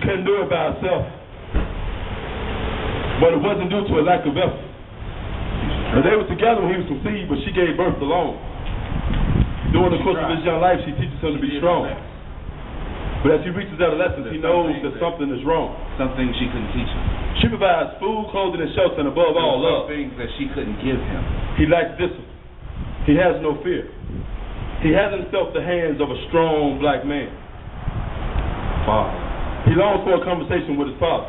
She couldn't do it by herself. But it wasn't due to a lack of effort. And they were together when he was conceived, but she gave birth alone. During the course of his young life, she teaches him to be strong. But as he reaches adolescence, he knows that something is wrong. Some things she couldn't teach him. She provides food, clothing, and shelter, and above all, love. Some things that she couldn't give him. He lacks discipline. He has no fear. He has himself the hands of a strong black man. Father. He longs for a conversation with his father.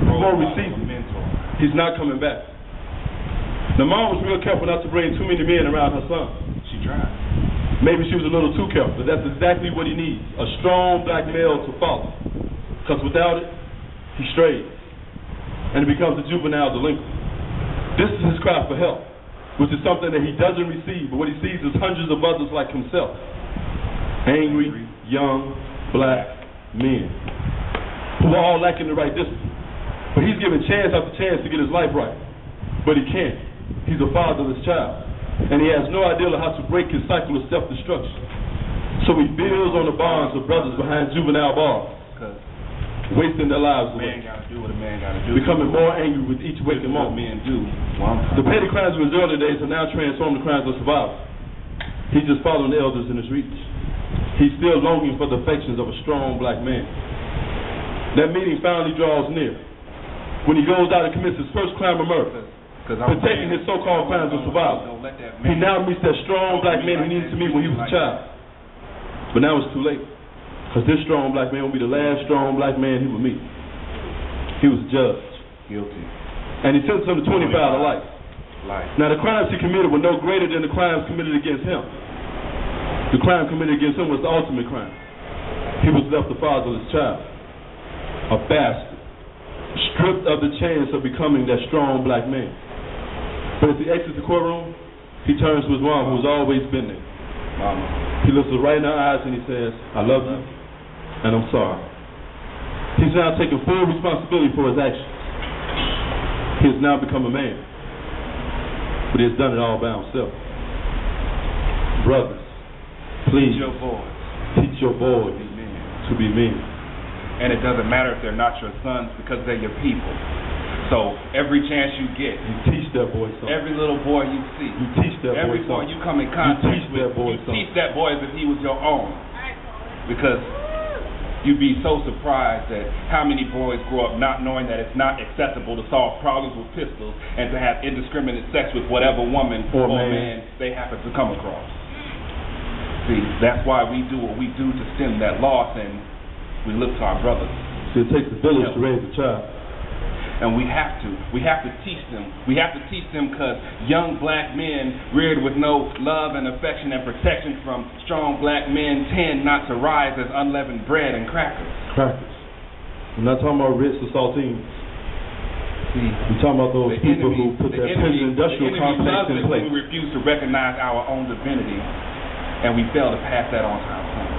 Before we see him, he's not coming back. The mom was real careful not to bring too many men around her son. She tried. Maybe she was a little too careful, but that's exactly what he needs. A strong black male to follow. Because without it, he strays. And he becomes a juvenile delinquent. This is his cry for help, which is something that he doesn't receive, but what he sees is hundreds of others like himself. Angry, young, black men who are all lacking the right discipline. But he's given chance after chance to get his life right. But he can't. He's a fatherless child. And he has no idea of how to break his cycle of self-destruction. So he builds on the bonds of brothers behind juvenile bars, wasting their lives away. Man gotta do what a man gotta do. Becoming more angry with each waking moment. Men do. The petty crimes of his early days are now transformed to crimes of survival. He's just following the elders in his reach. He's still longing for the affections of a strong black man. That meeting finally draws near. When he goes out and commits his first crime of murder, protecting his so-called crimes of survival. He now meets that strong black man he needed to meet when he was a child. But now it's too late. Because this strong black man will be the last strong black man he will meet. He was judged. Guilty. And he sentenced him to 25 to life. Now the crimes he committed were no greater than the crimes committed against him. The crime committed against him was the ultimate crime. He was left the fatherless child. A bastard. Stripped of the chance of becoming that strong black man. But as he exits the courtroom, he turns to his mom, who's always been there. Mama. He looks her right in her eyes and he says, I love you, and I'm sorry. He's now taking full responsibility for his actions. He has now become a man. But he has done it all by himself. Brothers, please teach your boys to be men. And it doesn't matter if they're not your sons, because they're your people. So every chance you get, you teach that boy something. Every little boy you see, you teach that every boy you come in contact with, you teach that boy as if he was your own. Because you'd be so surprised at how many boys grow up not knowing that it's not acceptable to solve problems with pistols and to have indiscriminate sex with whatever woman or man they happen to come across. See, that's why we do what we do to stem that loss, and we look to our brothers. So it takes a village to raise a child. And we have to teach them. We have to teach them, because young black men reared with no love and affection and protection from strong black men tend not to rise as unleavened bread and crackers. I'm not talking about Ritz or saltines. See, we're talking about those people who put that prison industrial complex in place. We refuse to recognize our own divinity, and we fail to pass that on to our sons.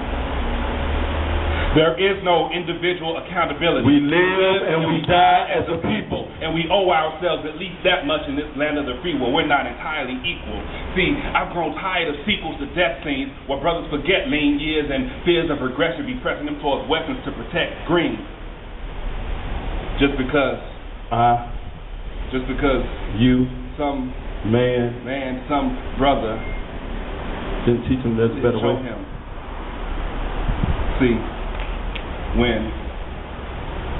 There is no individual accountability. We live and we die as a people. And we owe ourselves at least that much in this land of the free, where we're not entirely equal. See, I've grown tired of sequels to death scenes where brothers forget lean years and fears of regression be pressing them towards weapons to protect green. Just because you, some man, some brother didn't teach him there's a better way. See, when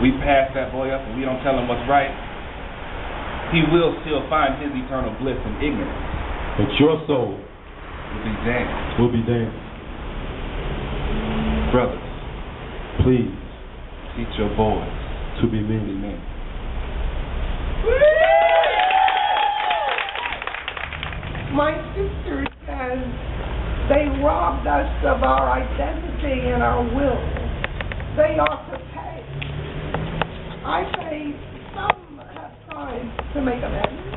we pass that boy up and we don't tell him what's right, he will still find his eternal bliss in ignorance. But your soul will be damned. Brothers, please teach your boys to be men. My sister says they robbed us of our identity and our will. They ought to pay. I say some have tried to make amends.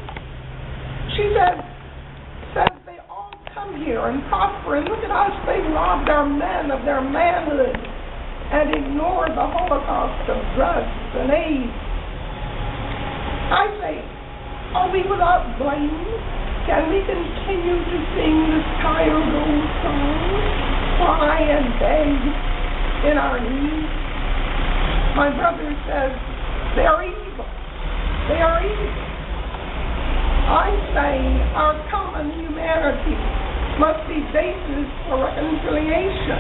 She says they all come here and prosper, and look at us, they robbed our men of their manhood and ignored the Holocaust of drugs and AIDS. I say, are we without blame? Can we continue to sing this tired old song, cry and beg in our knees? My brother says they're evil. They are evil. I say our common humanity must be basis for reconciliation.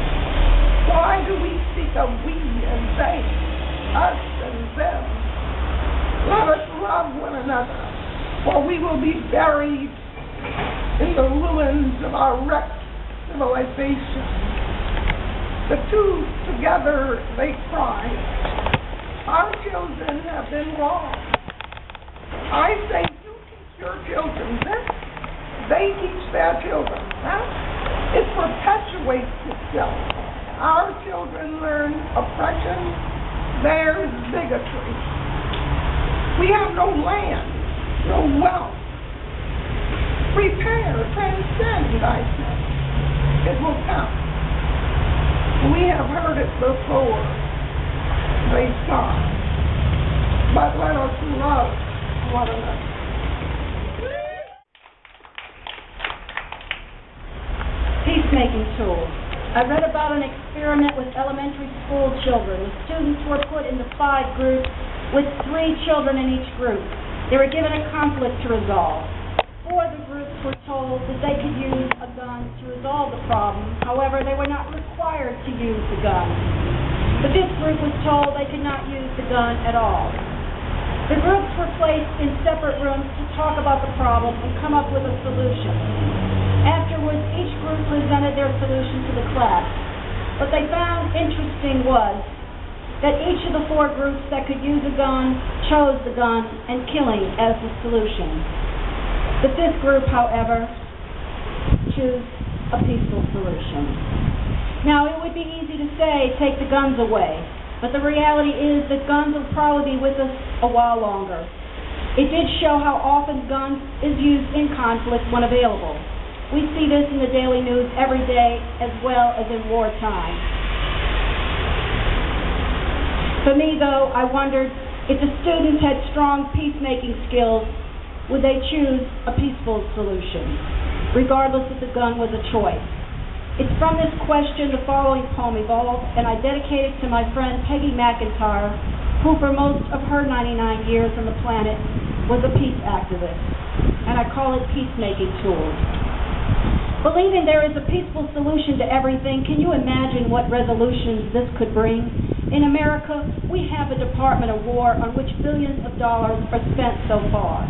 Why do we speak of we and they, us and them? Let us love one another, or we will be buried in the ruins of our wrecked civilization. The two together they cry, our children have been wrong. I say you teach your children this, they teach their children that. It perpetuates itself. Our children learn oppression, theirs bigotry. We have no land, no wealth. Prepare, transcend, I say. It will come. We have heard it before. They stop. But let us love one another. Peacemaking tools. I read about an experiment with elementary school children. The students were put into 5 groups with 3 children in each group. They were given a conflict to resolve. 4 of the groups were told that they could use a gun to resolve the problem. However, they were not required to use the gun. The 5th group was told they could not use the gun at all. The groups were placed in separate rooms to talk about the problem and come up with a solution. Afterwards, each group presented their solution to the class. What they found interesting was that each of the 4 groups that could use a gun chose the gun and killing as the solution. The 5th group, however, chose a peaceful solution. Now, it would be easy to say, take the guns away, but the reality is that guns will probably be with us a while longer. It did show how often guns is used in conflict when available. We see this in the daily news every day as well as in wartime. For me, though, I wondered if the students had strong peacemaking skills, would they choose a peaceful solution, regardless if the gun was a choice? It's from this question the following poem evolved, and I dedicate it to my friend Peggy McIntyre, who for most of her 99 years on the planet was a peace activist, and I call it Peacemaking Tools. Believing there is a peaceful solution to everything, can you imagine what resolutions this could bring? In America, we have a Department of War on which billions of dollars are spent so far.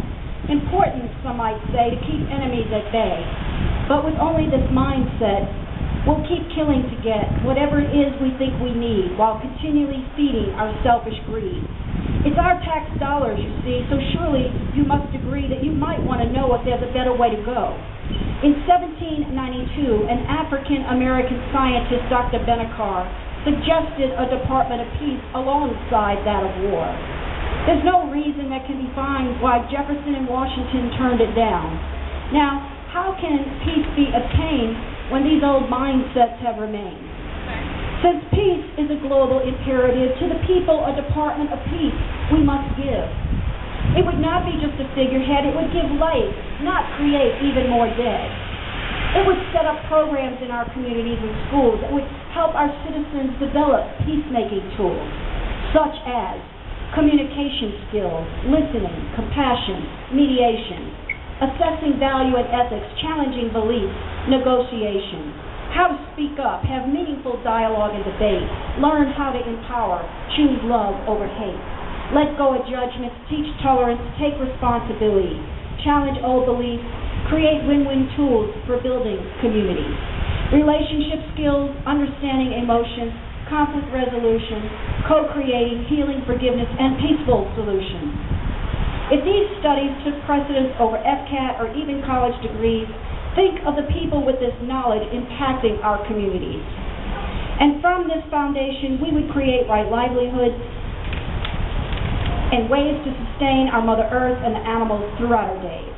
Important, some might say, to keep enemies at bay. But with only this mindset, we'll keep killing to get whatever it is we think we need while continually feeding our selfish greed. It's our tax dollars, you see, so surely you must agree that you might want to know if there's a better way to go. In 1792, an African-American scientist, Dr. Benekar, suggested a Department of Peace alongside that of war. There's no reason that can be found why Jefferson and Washington turned it down. Now, how can peace be attained when these old mindsets have remained? Since peace is a global imperative, to the people a Department of Peace we must give. It would not be just a figurehead, it would give life, not create even more dead. It would set up programs in our communities and schools that would help our citizens develop peacemaking tools, such as communication skills, listening, compassion, mediation, assessing value and ethics, challenging beliefs, negotiation, how to speak up, have meaningful dialogue and debate, learn how to empower, choose love over hate, let go of judgments, teach tolerance, take responsibility, challenge old beliefs, create win-win tools for building communities, relationship skills, understanding emotions, conflict resolution, co-creating, healing, forgiveness, and peaceful solutions. If these studies took precedence over FCAT or even college degrees, think of the people with this knowledge impacting our communities. And from this foundation, we would create right livelihoods and ways to sustain our Mother Earth and the animals throughout our days.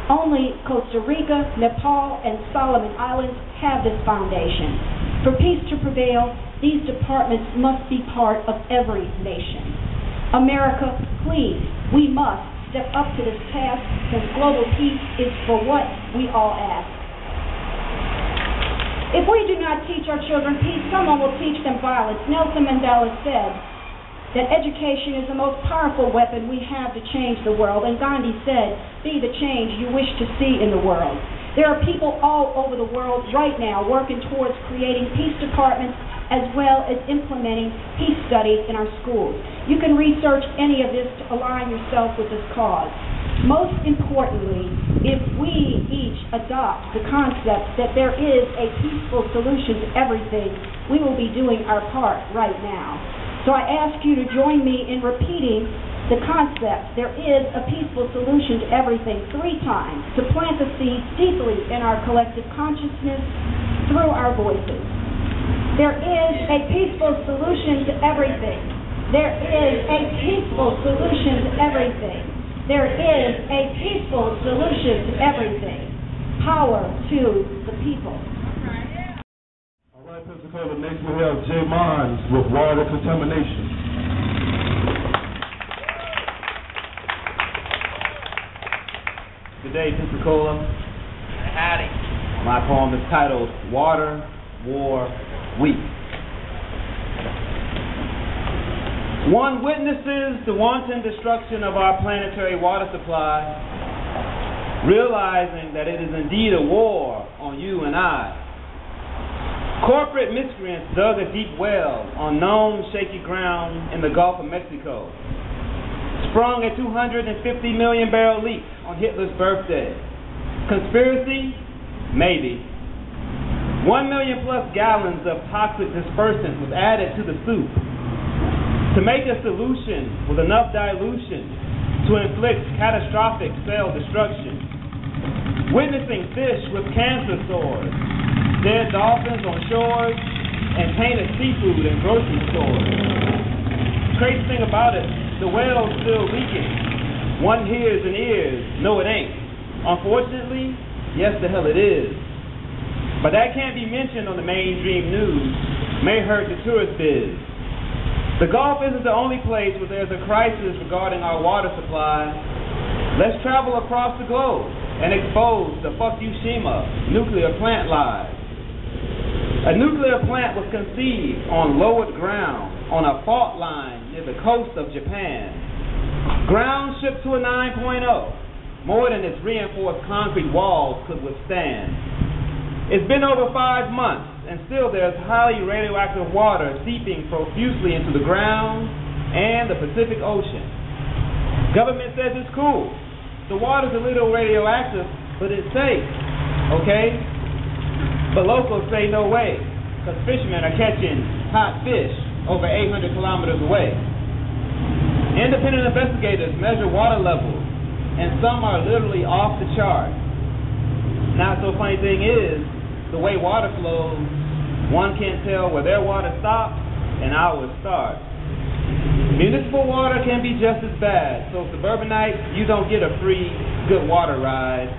Only Costa Rica, Nepal, and Solomon Islands have this foundation. For peace to prevail, these departments must be part of every nation. America, please, we must step up to this task, since global peace is for what we all ask. If we do not teach our children peace, someone will teach them violence. Nelson Mandela said, that education is the most powerful weapon we have to change the world. And Gandhi said, be the change you wish to see in the world. There are people all over the world right now working towards creating peace departments as well as implementing peace studies in our schools. You can research any of this to align yourself with this cause. Most importantly, if we each adopt the concept that there is a peaceful solution to everything, we will be doing our part right now. So I ask you to join me in repeating the concept, there is a peaceful solution to everything, 3 times, to plant the seed deeply in our collective consciousness through our voices. There is a peaceful solution to everything. There is a peaceful solution to everything. There is a peaceful solution to everything. Power to the people. All right, Pensacola, next we have Monz with water contamination. Good day, Pensacola. Howdy. My poem is titled Water, War, Weak. One witnesses the wanton destruction of our planetary water supply, realizing that it is indeed a war on you and I. Corporate miscreants dug a deep well on known shaky ground in the Gulf of Mexico, sprung a 250 million barrel leak on Hitler's birthday. Conspiracy? Maybe. 1 million plus gallons of toxic dispersant was added to the soup to make a solution with enough dilution to inflict catastrophic cell destruction. Witnessing fish with cancer sores, dead dolphins on shores, and tainted seafood in grocery stores. Crazy thing about it, the well's still leaking. One hears and ears, no it ain't. Unfortunately, yes the hell it is. But that can't be mentioned on the mainstream news. May hurt the tourist biz. The Gulf isn't the only place where there's a crisis regarding our water supply. Let's travel across the globe and expose the Fukushima nuclear plant lies. A nuclear plant was conceived on lowered ground on a fault line near the coast of Japan. Ground shipped to a 9.0, more than its reinforced concrete walls could withstand. It's been over 5 months, and still there's highly radioactive water seeping profusely into the ground and the Pacific Ocean. Government says it's cool. The water's a little radioactive, but it's safe, okay? But locals say no way, because fishermen are catching hot fish over 800 kilometers away. Independent investigators measure water levels, and some are literally off the chart. Not so funny thing is, the way water flows, one can't tell where their water stops and ours starts. Municipal water can be just as bad, so suburbanites, you don't get a free good water ride.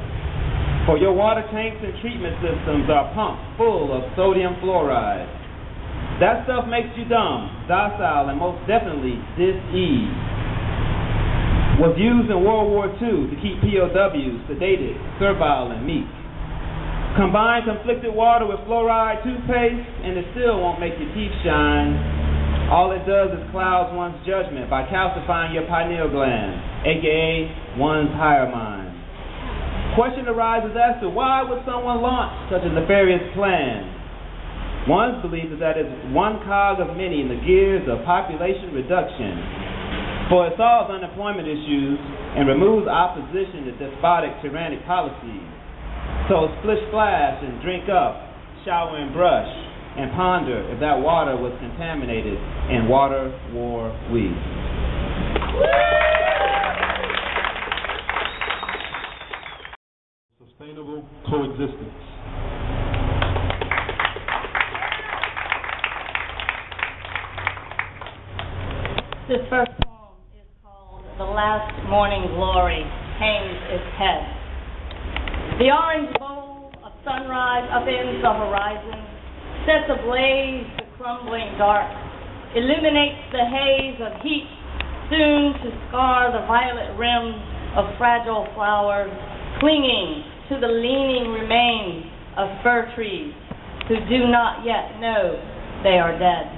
For your water tanks and treatment systems are pumped full of sodium fluoride. That stuff makes you dumb, docile, and most definitely dis-ease. Was used in World War II to keep POWs sedated, servile, and meek. Combine conflicted water with fluoride toothpaste, and it still won't make your teeth shine. All it does is clouds one's judgment by calcifying your pineal gland, aka one's higher mind. Question arises as to why would someone launch such a nefarious plan? One's belief is that it's one cog of many in the gears of population reduction, for it solves unemployment issues and removes opposition to despotic, tyrannic policies. So splish splash and drink up, shower and brush, and ponder if that water was contaminated in water, war, we. Sustainable coexistence. This first poem is called The Last Morning Glory Hangs Its Head. The orange bowl of sunrise upends the horizon, sets ablaze the crumbling dark, illuminates the haze of heat, soon to scar the violet rims of fragile flowers, clinging to the leaning remains of fir trees who do not yet know they are dead.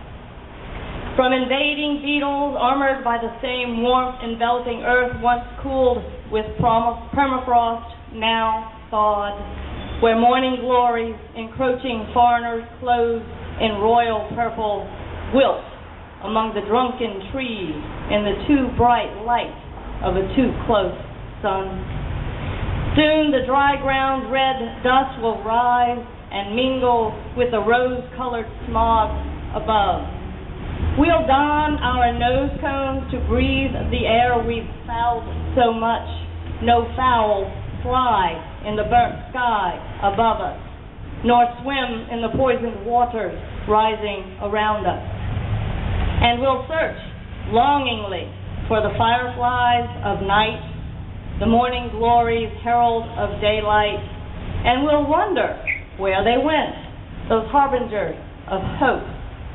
From invading beetles armored by the same warmth enveloping earth once cooled with permafrost, now thawed, where morning glories, encroaching foreigners clothed in royal purple, wilt among the drunken trees in the too bright light of a too close sun. Soon the dry ground red dust will rise and mingle with the rose-colored smog above. We'll don our nose cones to breathe the air we've fouled so much. No fowl fly in the burnt sky above us, nor swim in the poisoned waters rising around us. And we'll search longingly for the fireflies of night, the morning glories herald of daylight, and we'll wonder where they went, those harbingers of hope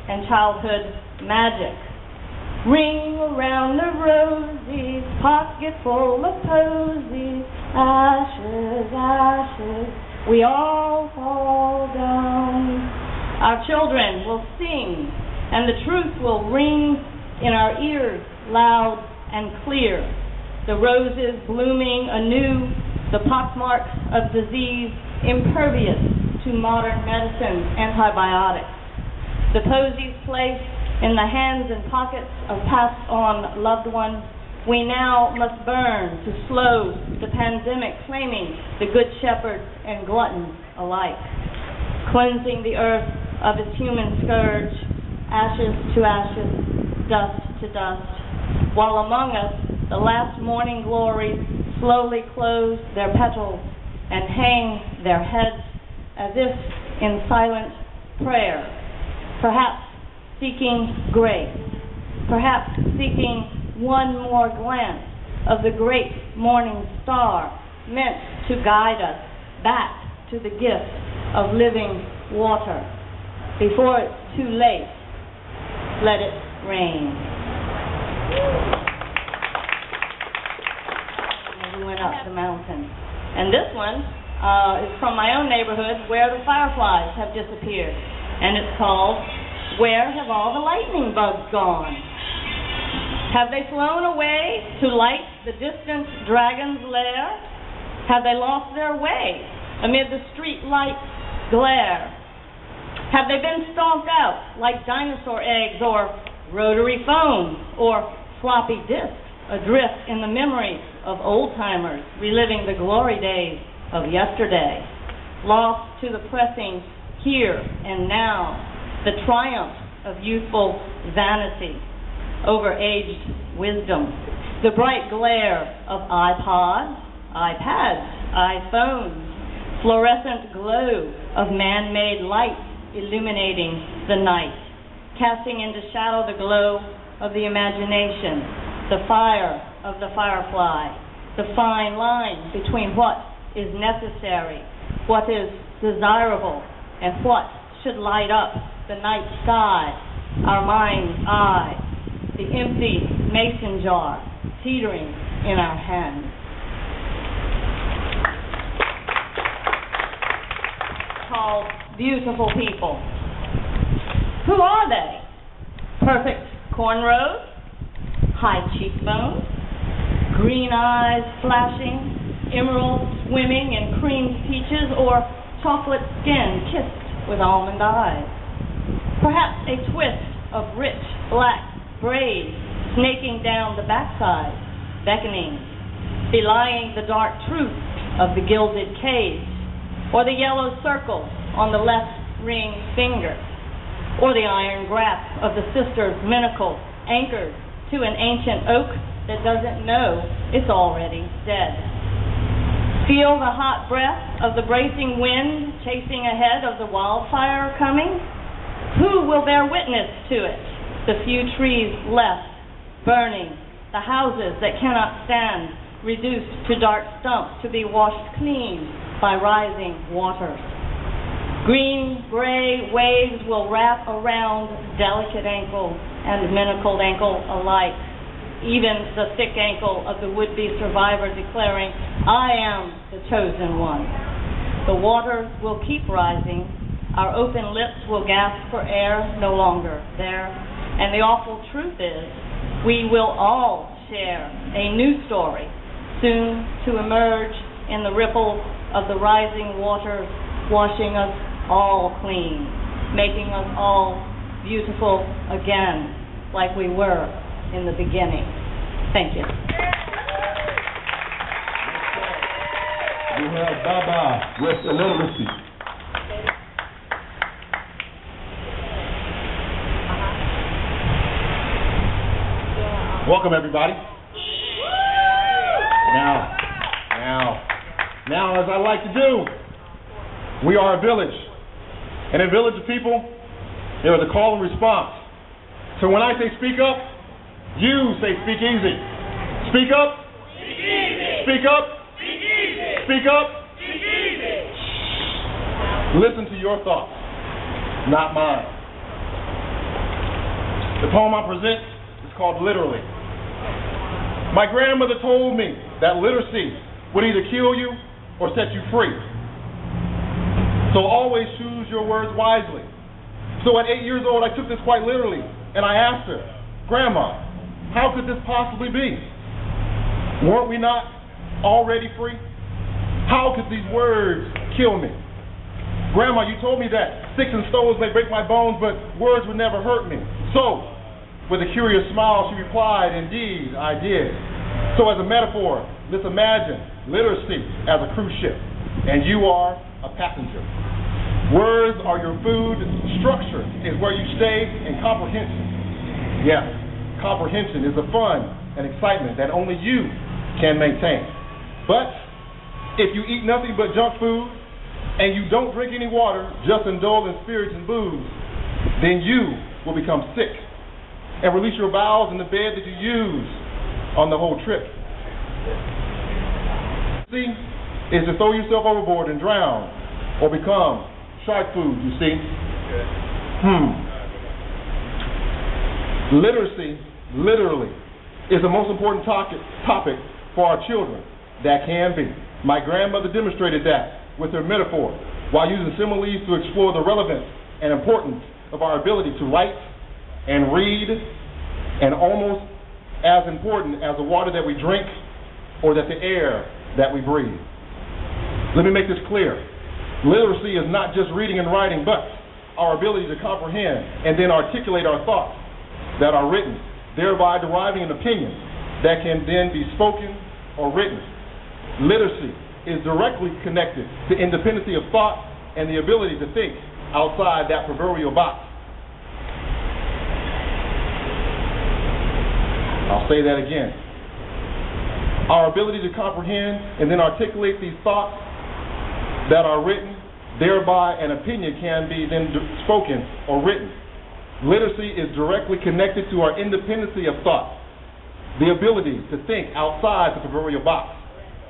and childhood magic. Ring around the rosies, pocket full of posies, ashes, ashes, we all fall down. Our children will sing, and the truth will ring in our ears loud and clear. The roses blooming anew, the pockmarks of disease impervious to modern medicine's antibiotics. The posies placed in the hands and pockets of passed-on loved ones, we now must burn to slow the pandemic, claiming the good shepherd and glutton alike, cleansing the earth of its human scourge, ashes to ashes, dust to dust, while among us the last morning glories slowly close their petals and hang their heads as if in silent prayer, perhaps seeking grace, perhaps seeking one more glance of the great morning star meant to guide us back to the gift of living water. Before it's too late, let it rain. And we went up the mountain. And this one is from my own neighborhood where the fireflies have disappeared. And it's called, Where Have All the Lightning Bugs Gone? Have they flown away to light the distant dragon's lair? Have they lost their way amid the street light's glare? Have they been stomped out like dinosaur eggs or rotary phones or floppy disks adrift in the memory of old-timers reliving the glory days of yesterday, lost to the pressing here and now, the triumph of youthful vanity over aged wisdom, the bright glare of iPods, iPads, iPhones, fluorescent glow of man-made lights illuminating the night, casting into shadow the glow of the imagination, the fire of the firefly, the fine line between what is necessary, what is desirable, and what should light up the night sky, our mind's eye, the empty mason jar teetering in our hands. Called Beautiful People. Who are they? Perfect cornrows, high cheekbones, green eyes flashing, emeralds swimming in creamed peaches, or chocolate skin kissed with almond eyes. Perhaps a twist of rich black braids snaking down the backside, beckoning, belying the dark truth of the gilded cage, or the yellow circle on the left ring finger, or the iron grasp of the sister's manacle anchored to an ancient oak that doesn't know it's already dead. Feel the hot breath of the bracing wind chasing ahead of the wildfire coming? Who will bear witness to it? The few trees left, burning, the houses that cannot stand, reduced to dark stumps to be washed clean by rising waters. Green, gray waves will wrap around delicate ankle and manacled ankle alike, even the thick ankle of the would-be survivor declaring, I am the chosen one. The waters will keep rising. Our open lips will gasp for air no longer there. And the awful truth is, we will all share a new story, soon to emerge in the ripples of the rising waters, washing us all clean, making us all beautiful again, like we were in the beginning. Thank you. We have Baba with illiteracy. Welcome, everybody. Now, as I like to do, we are a village. And in a village of people, there is a call and response. So when I say speak up, you say speak easy. Speak up. Speak easy. Speak up. Speak easy. Speak up. Speak easy. Listen to your thoughts, not mine. The poem I present is called Literally. My grandmother told me that literacy would either kill you or set you free. So always choose your words wisely. So at 8 years old, I took this quite literally, and I asked her, Grandma, how could this possibly be? Weren't we not already free? How could these words kill me? Grandma, you told me that sticks and stones may break my bones, but words would never hurt me. So, with a curious smile, she replied, indeed, I did. So as a metaphor, let's imagine literacy as a cruise ship, and you are a passenger. Words are your food, structure is where you stay, and comprehension. Yes, comprehension is the fun and excitement that only you can maintain. But if you eat nothing but junk food, and you don't drink any water, just indulge in spirits and booze, then you will become sick and release your bowels in the bed that you use on the whole trip. See, is to throw yourself overboard and drown or become shark food, you see. Literacy, literally, is the most important topic for our children that can be. My grandmother demonstrated that with her metaphor while using similes to explore the relevance and importance of our ability to write and read, and almost as important as the water that we drink or that the air that we breathe. Let me make this clear. Literacy is not just reading and writing, but our ability to comprehend and then articulate our thoughts that are written, thereby deriving an opinion that can then be spoken or written. Literacy is directly connected to independency of thought and the ability to think outside that proverbial box. I'll say that again. Our ability to comprehend and then articulate these thoughts that are written, thereby an opinion can be then spoken or written. Literacy is directly connected to our independency of thought, the ability to think outside the proverbial box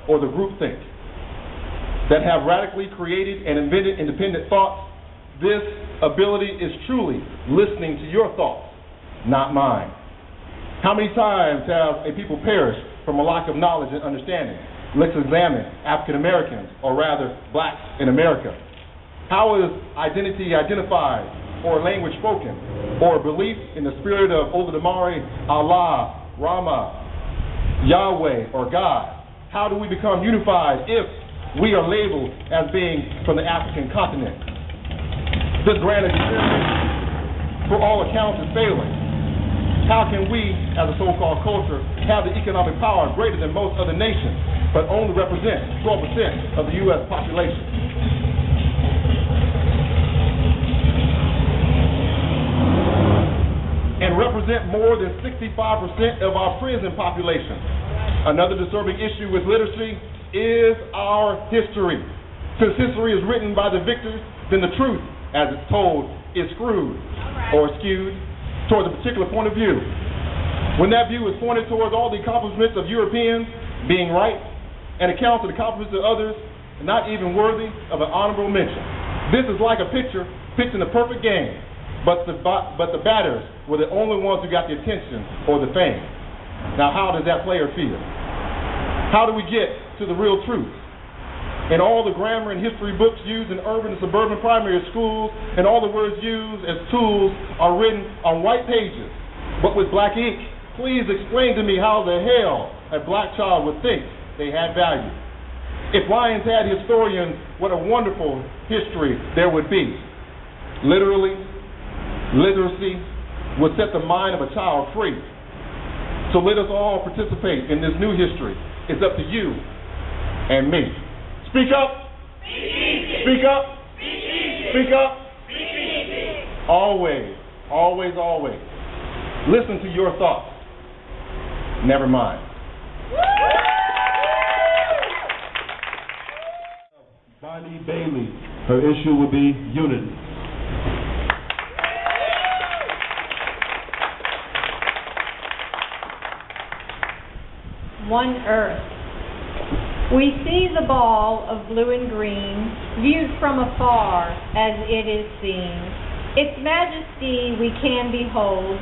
or the groupthink, that have radically created and invented independent thoughts. This ability is truly listening to your thoughts, not mine. How many times have a people perished from a lack of knowledge and understanding? Let's examine African Americans, or rather blacks in America. How is identity identified, or language spoken, or belief in the spirit of Olodumare, Allah, Rama, Yahweh, or God? How do we become unified if we are labeled as being from the African continent? This grand experience, for all accounts, is failing. How can we, as a so-called culture, have the economic power greater than most other nations, but only represent 12% of the U.S. population? And represent more than 65% of our prison population. Another disturbing issue with literacy is our history. Since history is written by the victors, then the truth, as it's told, is screwed or skewed towards a particular point of view. When that view is pointed towards all the accomplishments of Europeans being right and accounts of the accomplishments of others not even worthy of an honorable mention. This is like a pitcher pitching a perfect game, but the batters were the only ones who got the attention or the fame. Now, how does that player feel? How do we get to the real truth? in all the grammar and history books used in urban and suburban primary schools, and all the words used as tools are written on white pages, but with black ink. Please explain to me how the hell a black child would think they had value. If lions had historians, what a wonderful history there would be. Literally, literacy would set the mind of a child free. So let us all participate in this new history. It's up to you and me. Speak up. Speak up. Speak up. Always, always, always. Listen to your thoughts. Never mind. Bonnie Bailey. Her issue would be unity. One Earth. We see the ball of blue and green, viewed from afar as it is seen. Its majesty we can behold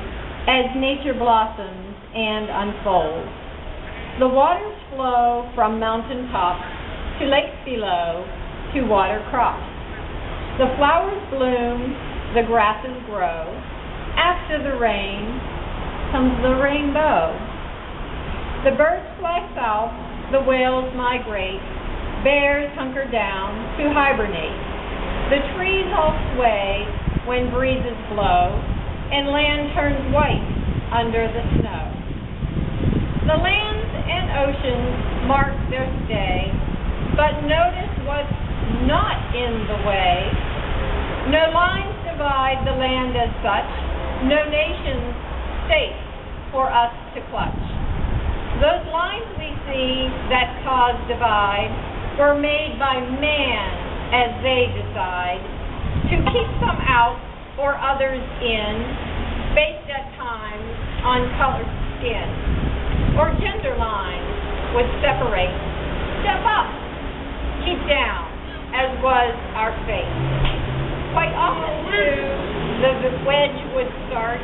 as nature blossoms and unfolds. The waters flow from mountain tops to lakes below to water crops. The flowers bloom, the grasses grow. After the rain comes the rainbow. The birds fly south, the whales migrate, bears hunker down to hibernate. The trees all sway when breezes blow, and land turns white under the snow. The lands and oceans mark their stay, but notice what's not in the way. No lines divide the land as such, no nations, states for us to clutch. Those lines we see that cause divide were made by man as they decide to keep some out or others in, based at times on colored skin, or gender lines would separate, step up, keep down, as was our fate. Quite often too, the wedge would start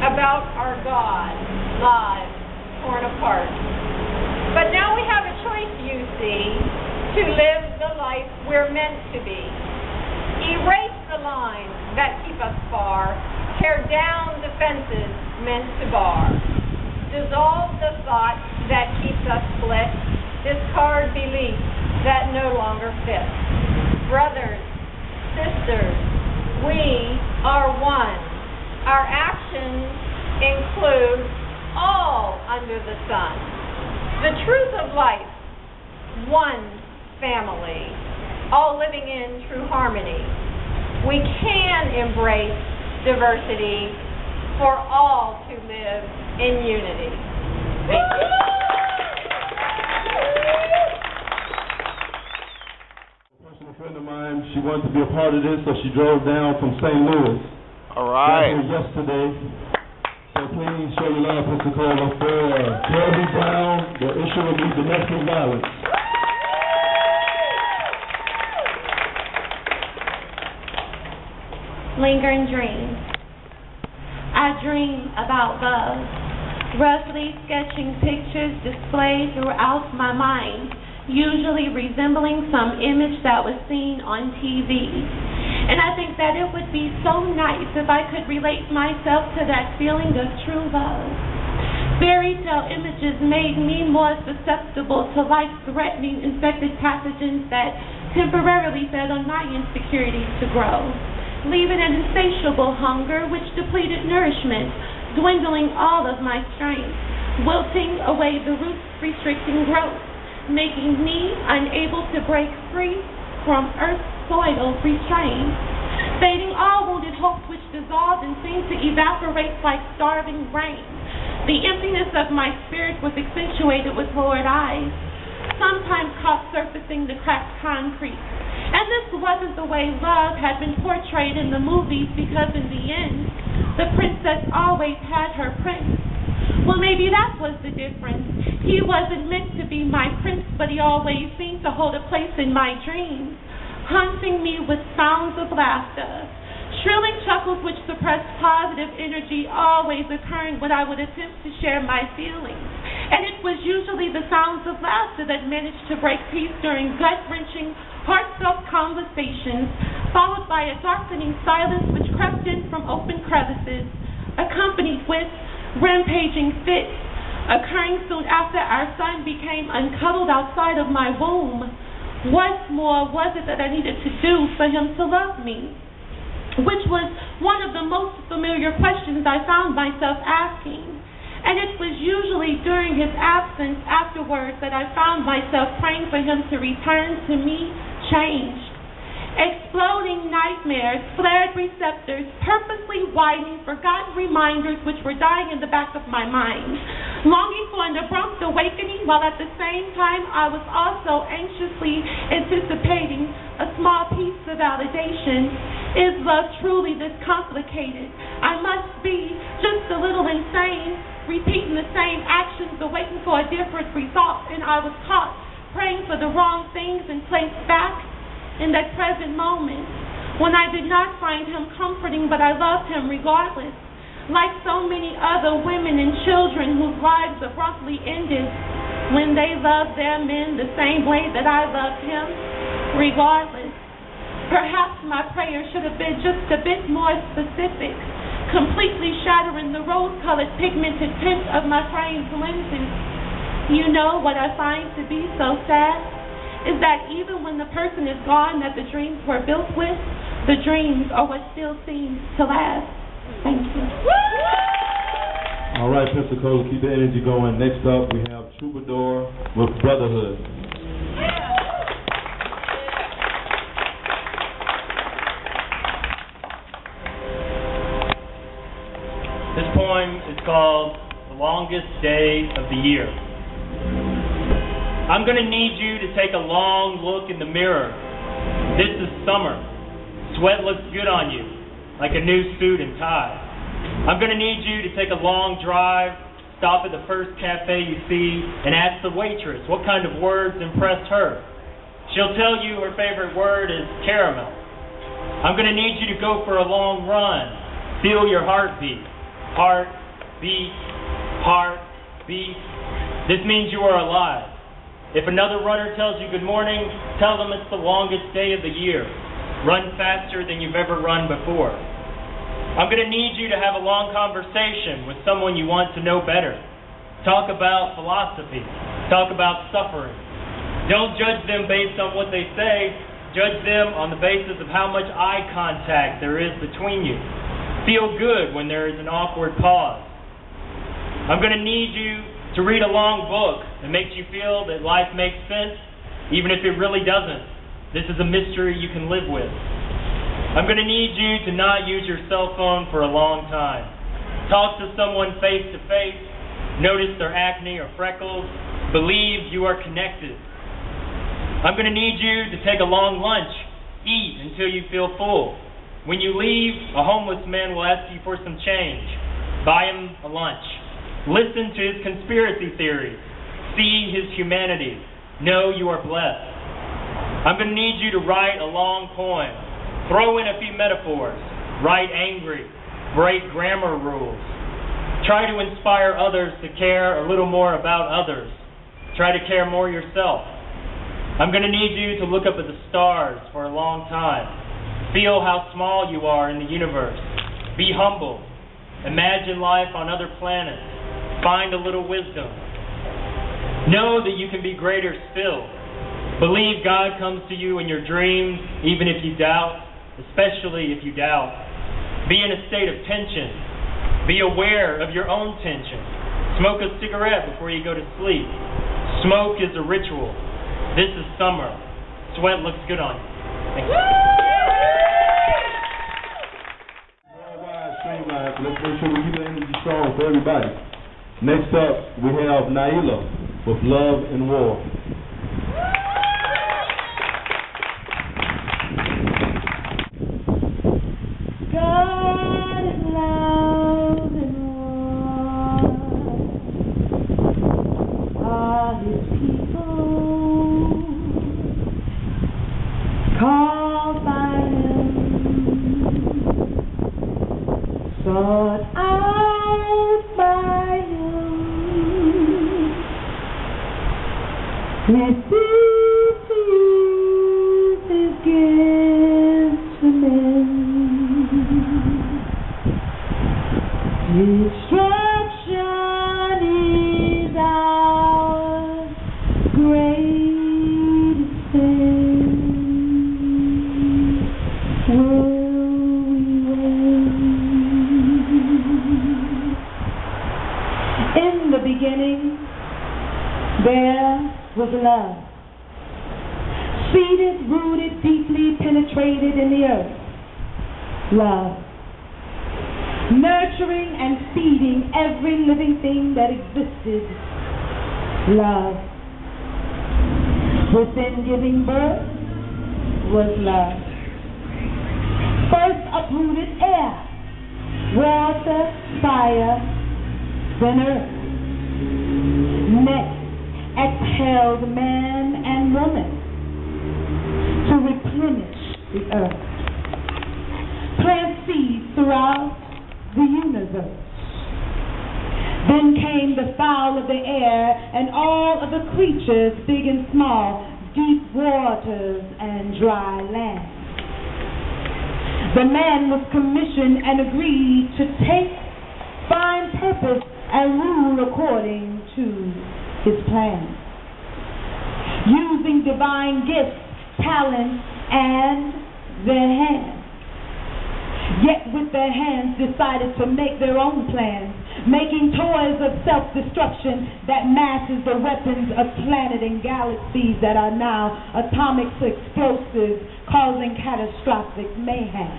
about our God, lives torn apart. But now we have a choice, you see, to live the life we're meant to be. Erase the lines that keep us far, tear down the fences meant to bar. Dissolve the thought that keeps us split, discard beliefs that no longer fit. Brothers, sisters, we are one. Our actions include all under the sun. The truth of life, one family, all living in true harmony. We can embrace diversity for all to live in unity. Thank you. A personal friend of mine, she wanted to be a part of this, so she drove down from St. Louis. All right. Got here yesterday. So please show your love, Pensacola, for Geraldine Brown. The issue will be domestic violence. Lingering dreams. I dream about love, roughly sketching pictures displayed throughout my mind, usually resembling some image that was seen on TV. And I think that it would be so nice if I could relate myself to that feeling of true love. Fairy tale images made me more susceptible to life-threatening infected pathogens that temporarily fed on my insecurities to grow, leaving an insatiable hunger which depleted nourishment, dwindling all of my strength, wilting away the roots restricting growth, making me unable to break free from earth's soil restrained, fading all wounded hopes which dissolved and seemed to evaporate like starving rain. The emptiness of my spirit was accentuated with lowered eyes, sometimes caught surfacing the cracked concrete. And this wasn't the way love had been portrayed in the movies, because in the end, the princess always had her prince. Well, maybe that was the difference. He wasn't meant to be my prince, but he always seemed to hold a place in my dreams, haunting me with sounds of laughter, shrilling chuckles which suppressed positive energy, always occurring when I would attempt to share my feelings. And it was usually the sounds of laughter that managed to break peace during gut-wrenching, heartfelt conversations, followed by a darkening silence which crept in from open crevices, accompanied with rampaging fits, occurring soon after our son became uncuddled outside of my womb. What more was it that I needed to do for him to love me? Which was one of the most familiar questions I found myself asking. And it was usually during his absence afterwards that I found myself praying for him to return to me changed. Exploding nightmares, flared receptors, purposely widening forgotten reminders which were dying in the back of my mind. Longing for an abrupt awakening, while at the same time I was also anxiously anticipating a small piece of validation. Is love truly this complicated? I must be just a little insane, repeating the same actions but waiting for a different result, and I was caught praying for the wrong things and placed back in that present moment when I did not find him comforting, but I loved him regardless. Like so many other women and children whose lives abruptly ended when they loved their men the same way that I loved him, regardless. Perhaps my prayer should have been just a bit more specific, completely shattering the rose-colored pigmented tint of my framed lenses. You know what I find to be so sad? Is that even when the person is gone that the dreams were built with, the dreams are what still seems to last. Thank you. All right, Pensacola, keep the energy going. Next up, we have Troubadour with Brotherhood. This poem is called The Longest Day of the Year. I'm going to need you to take a long look in the mirror. This is summer. Sweat looks good on you, like a new suit and tie. I'm going to need you to take a long drive, stop at the first cafe you see, and ask the waitress what kind of words impressed her. She'll tell you her favorite word is caramel. I'm going to need you to go for a long run. Feel your heartbeat. Heart, beat, heart, beat. This means you are alive. If another runner tells you good morning, tell them it's the longest day of the year. Run faster than you've ever run before. I'm going to need you to have a long conversation with someone you want to know better. Talk about philosophy. Talk about suffering. Don't judge them based on what they say. Judge them on the basis of how much eye contact there is between you. Feel good when there is an awkward pause. I'm going to need you to read a long book that makes you feel that life makes sense, even if it really doesn't. This is a mystery you can live with. I'm going to need you to not use your cell phone for a long time. Talk to someone face to face. Notice their acne or freckles. Believe you are connected. I'm going to need you to take a long lunch. Eat until you feel full. When you leave, a homeless man will ask you for some change. Buy him a lunch. Listen to his conspiracy theories. See his humanity. Know you are blessed. I'm going to need you to write a long poem. Throw in a few metaphors. Write angry. Break grammar rules. Try to inspire others to care a little more about others. Try to care more yourself. I'm going to need you to look up at the stars for a long time. Feel how small you are in the universe. Be humble. Imagine life on other planets. Find a little wisdom. Know that you can be greater still. Believe God comes to you in your dreams, even if you doubt, especially if you doubt. Be in a state of tension. Be aware of your own tension. Smoke a cigarette before you go to sleep. Smoke is a ritual. This is summer. Sweat looks good on you. Thank you. So let's make sure we keep the energy strong for everybody. Next up, we have Nielah with Love and War. God is love and war are his people called by him, sought out by him. Receive to use his gifts to men. Destruction is our greatest sin. Will we wait? In the beginning, there was love, seated, rooted, deeply penetrated in the earth. Love, nurturing and feeding every living thing that existed. Love, within giving birth was love. First uprooted air, water, fire, then earth. Next, exhaled man and woman to replenish the earth. Plant seeds throughout the universe. Then came the fowl of the air and all of the creatures, big and small, deep waters and dry land. The man was commissioned and agreed to take, find purpose, and rule according to his plan, using divine gifts, talents, and their hands. Yet with their hands decided to make their own plans, making toys of self-destruction that masses the weapons of planet and galaxies that are now atomic explosives causing catastrophic mayhem.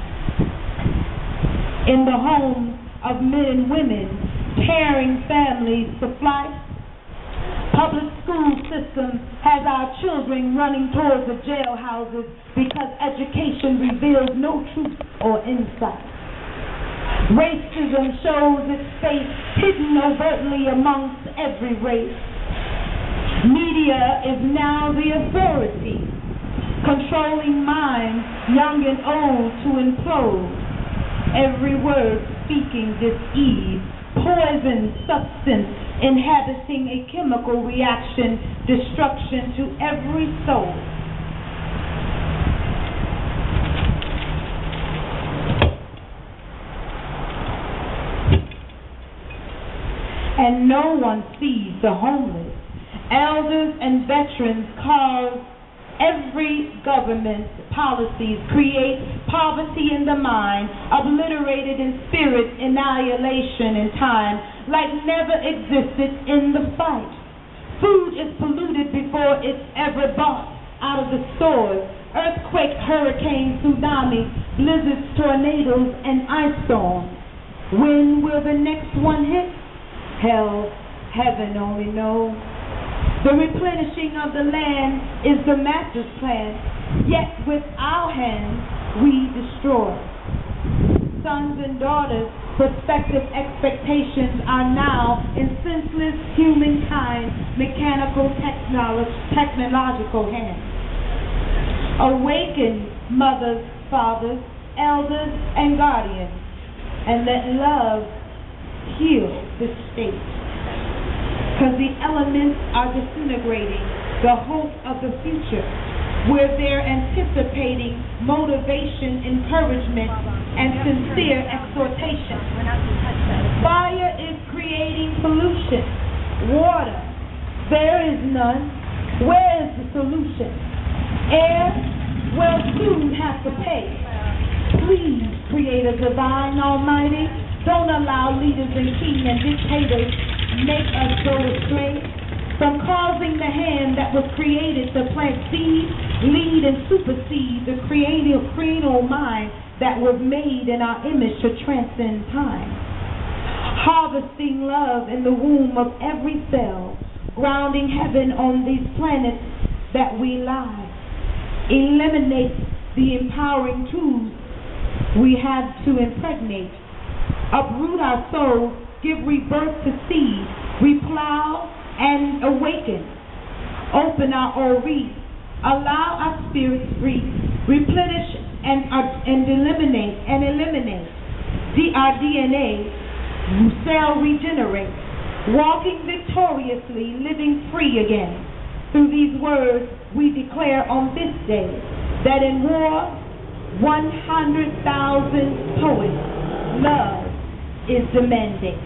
In the homes of men and women, tearing families to flight. Public school system has our children running towards the jailhouses because education reveals no truth or insight. Racism shows its face hidden overtly amongst every race. Media is now the authority, controlling minds, young and old, to implode. Every word speaking dis-ease, poison substance inhabiting a chemical reaction, destruction to every soul. And no one sees the homeless. Elders and veterans cause every government's policies create poverty in the mind, obliterated in spirit, annihilation in time, like never existed in the fight. Food is polluted before it's ever bought out of the stores. Earthquake, hurricane, tsunami, blizzards, tornadoes, and ice storms. When will the next one hit? Hell, heaven only knows. The replenishing of the land is the master's plan, yet with our hands we destroy. Sons and daughters, prospective expectations are now in senseless humankind, mechanical technological hands. Awaken mothers, fathers, elders, and guardians, and let love heal this state. Because the elements are disintegrating the hope of the future, where they're anticipating motivation, encouragement, and sincere exhortation. Fire is creating pollution. Water, there is none. Where is the solution? Air, well, students have to pay. Please, Creator Divine Almighty, don't allow leaders and kings and dictators make us go astray from causing the hand that was created to plant seeds, lead, and supersede the creative mind that was made in our image to transcend time. Harvesting love in the womb of every cell, grounding heaven on these planets that we lie. Eliminate the empowering tools we have to impregnate. Uproot our souls, give rebirth to seed, replow and awaken. Open our ovaries, allow our spirits free, replenish and eliminate our DNA, cell regenerate, walking victoriously, living free again. Through these words, we declare on this day that in war, 100,000 poets, love is demanding.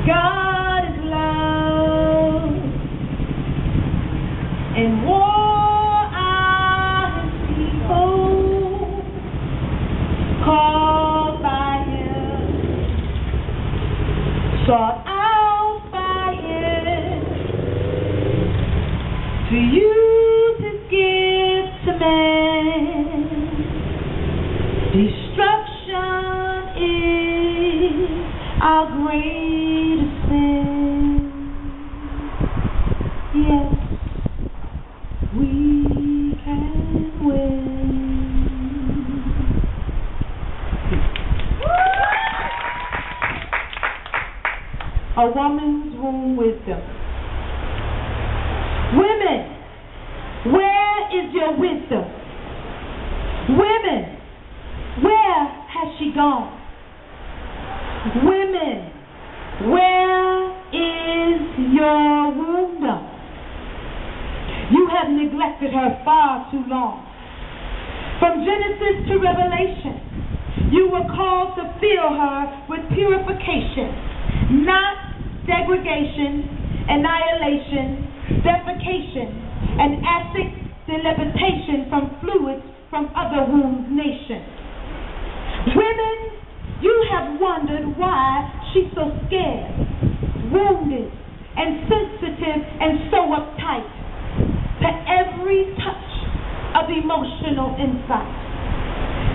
God is love, and war are his people, called by him, sought out by him, to use his gift to man. Destruction is our greatest sin. Yes, we can win. A woman's womb wisdom. Women, where is your wisdom? Women, where has she gone? Women, where is your wisdom? You have neglected her far too long. From Genesis to Revelation, you were called to fill her with purification, not segregation, annihilation, defecation, and acid delebitation from fluids from other wombs' nations. Women, you have wondered why she's so scared, wounded, and sensitive, and so uptight to every touch of emotional insight,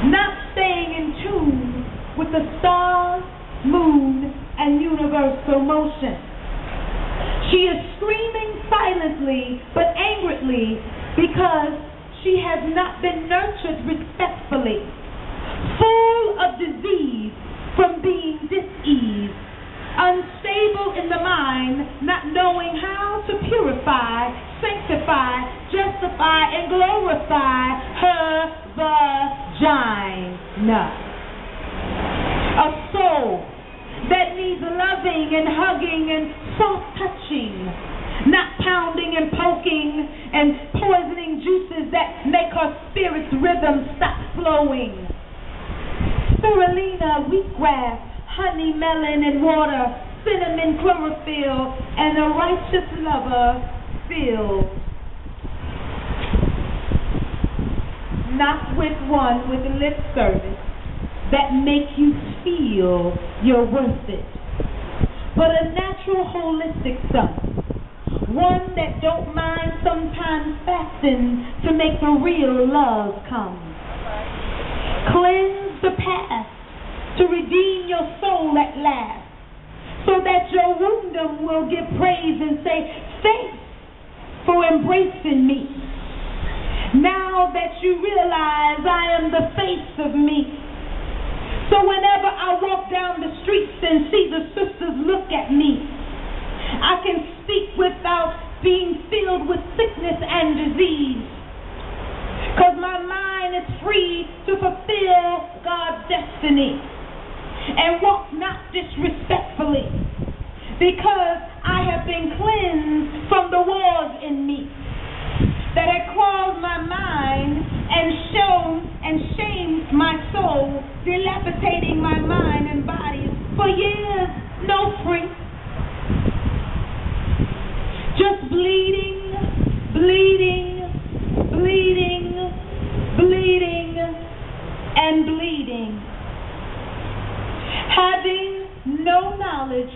not staying in tune with the stars, moon, and universal motion. She is screaming silently but angrily because she has not been nurtured respectfully, full of disease from being diseased, unstable in the mind, not knowing how to purify, sanctify, justify, and glorify her vagina. A soul that needs loving and hugging and soft touching, not pounding and poking and poisoning juices that make her spirit's rhythm stop flowing. Spirulina, wheatgrass, honey, melon, and water, cinnamon, chlorophyll, and a righteous lover filled. Not with one with lip service that make you feel you're worth it, but a natural holistic son, one that don't mind sometimes fasting to make the real love come. Cleanse the past to redeem your soul at last, so that your woundum will give praise and say, thanks for embracing me. Now that you realize I am the face of me, so whenever I walk down the streets and see the sisters look at me, I can speak without being filled with sickness and disease. Because my mind is free to fulfill God's destiny and walk not disrespectfully, because I have been cleansed from the wars in me that had clogged my mind and shown and shamed my soul, dilapidating my mind and body for years, no free. Just bleeding, bleeding, bleeding, bleeding, and bleeding. Having no knowledge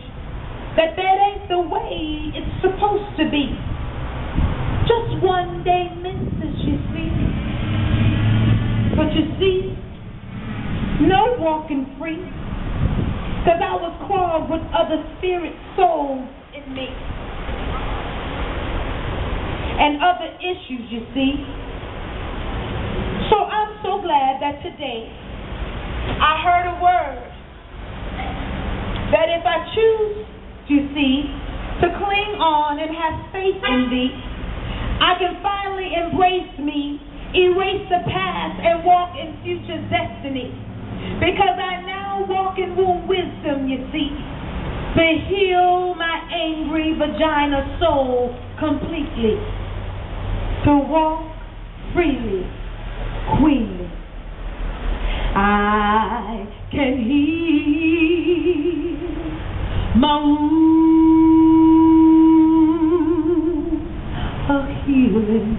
that ain't the way it's supposed to be. Just one day misses, you see. But you see, no walking free, because I was clogged with other spirit souls in me. And other issues, you see. So I'm so glad that today I heard a word that if I choose, you see, to cling on and have faith in thee, I can finally embrace me, erase the past, and walk in future destiny. Because I now walk in womb wisdom, you see, to heal my angry vagina soul completely, to walk freely, queenly. I can heal my wound of healing,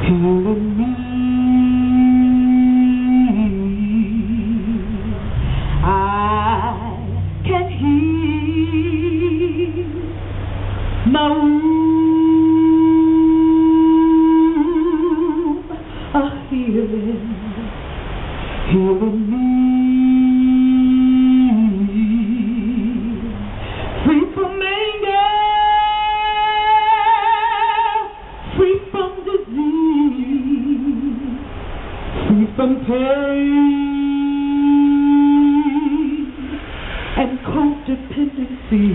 healing me. I can heal my wound of healing, healing me. Free from anger, free from disease, free from pain and codependency.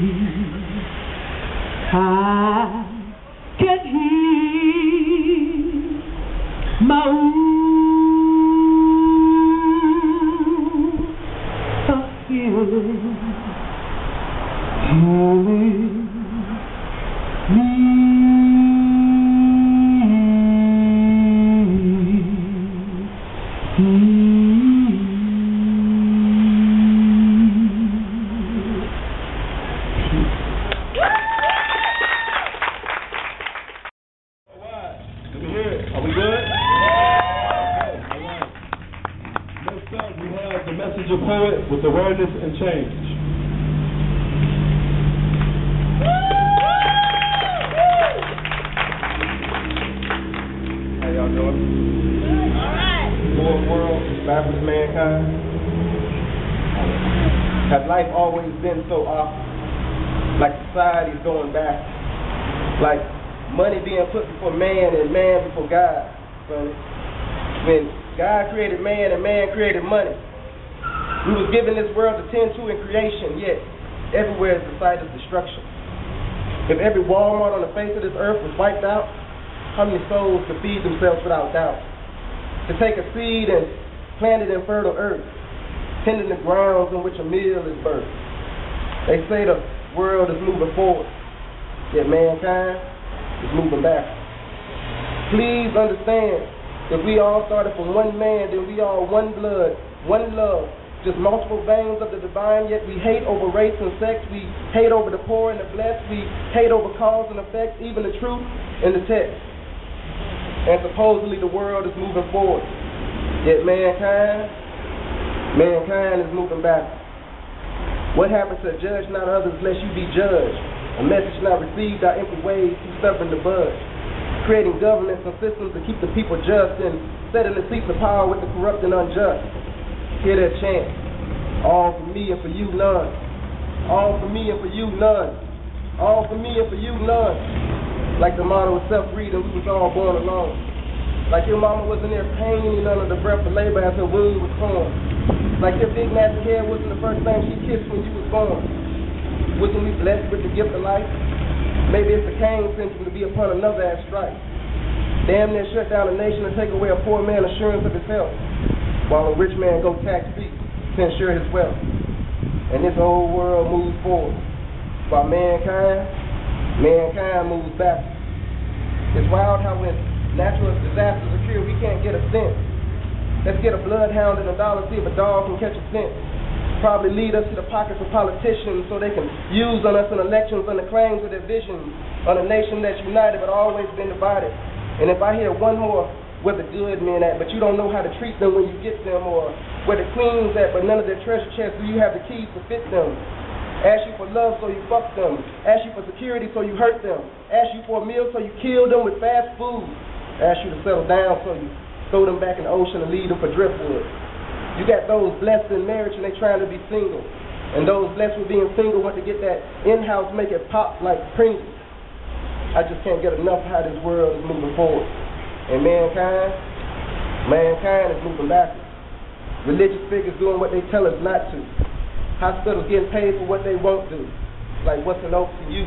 I can heal my wound of healing, healing me. Messanger Poet with Awareness and Change. How y'all doing? Alright. Fourth world, fabulous mankind. Has life always been so off? Like society's going back? Like money being put before man and man before God? When God created man and man created money, we was given this world to tend to in creation, yet everywhere is the site of destruction. If every Walmart on the face of this earth was wiped out, how many souls could feed themselves without doubt? To take a seed and plant it in fertile earth, tending the grounds in which a meal is birthed. They say the world is moving forward, yet mankind is moving back. Please understand, if we all started from one man, then we all one blood, one love, just multiple veins of the divine, yet we hate over race and sex, we hate over the poor and the blessed, we hate over cause and effect, even the truth in the text. And supposedly the world is moving forward, yet mankind is moving back. What happens to judge not others lest you be judged? A message not received, our empty ways, too stubborn to budge. Creating governments and systems to keep the people just and setting the seats of power with the corrupt and unjust. Hear that chant. All for me and for you none. All for me and for you none. All for me and for you none. Like the motto of self-reading, we was all born alone. Like your mama wasn't there painting under the breath of labor as her womb was torn. Like your big nasty hair wasn't the first thing she kissed when you was born. Wasn't we blessed with the gift of life? Maybe it's the Cain syndrome to be upon another as strife. Damn near shut down a nation and take away a poor man's assurance of his health, while a rich man go tax free to ensure his wealth. And this whole world moves forward, while mankind moves back. It's wild how when natural disasters occur, we can't get a scent. Let's get a bloodhound and a dollar, see if a dog can catch a scent. Probably lead us to the pockets of politicians so they can use on us in elections on the claims of their visions on a nation that's united but always been divided. And if I hear one more, where the good men at, but you don't know how to treat them when you get them, or where the queens at, but none of their treasure chests, do you have the keys to fit them? Ask you for love so you fuck them. Ask you for security so you hurt them. Ask you for a meal so you kill them with fast food. Ask you to settle down so you throw them back in the ocean and leave them for driftwood. You got those blessed in marriage and they trying to be single. And those blessed with being single want to get that in-house, make it pop like Pringles. I just can't get enough of how this world is moving forward. And mankind is moving backwards. Religious figures doing what they tell us not to. Hospitals getting paid for what they won't do. Like what's an oath to you?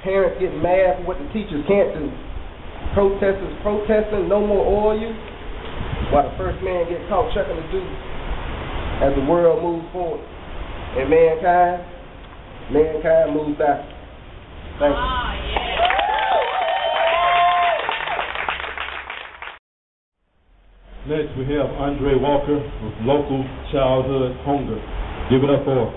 Parents getting mad for what the teachers can't do. Protesters protesting, no more oil use, while the first man gets caught chucking the deuce as the world moves forward. And mankind moves back. Thank you. Next, we have Andrea Walker with Local Childhood Hunger. Give it up for her.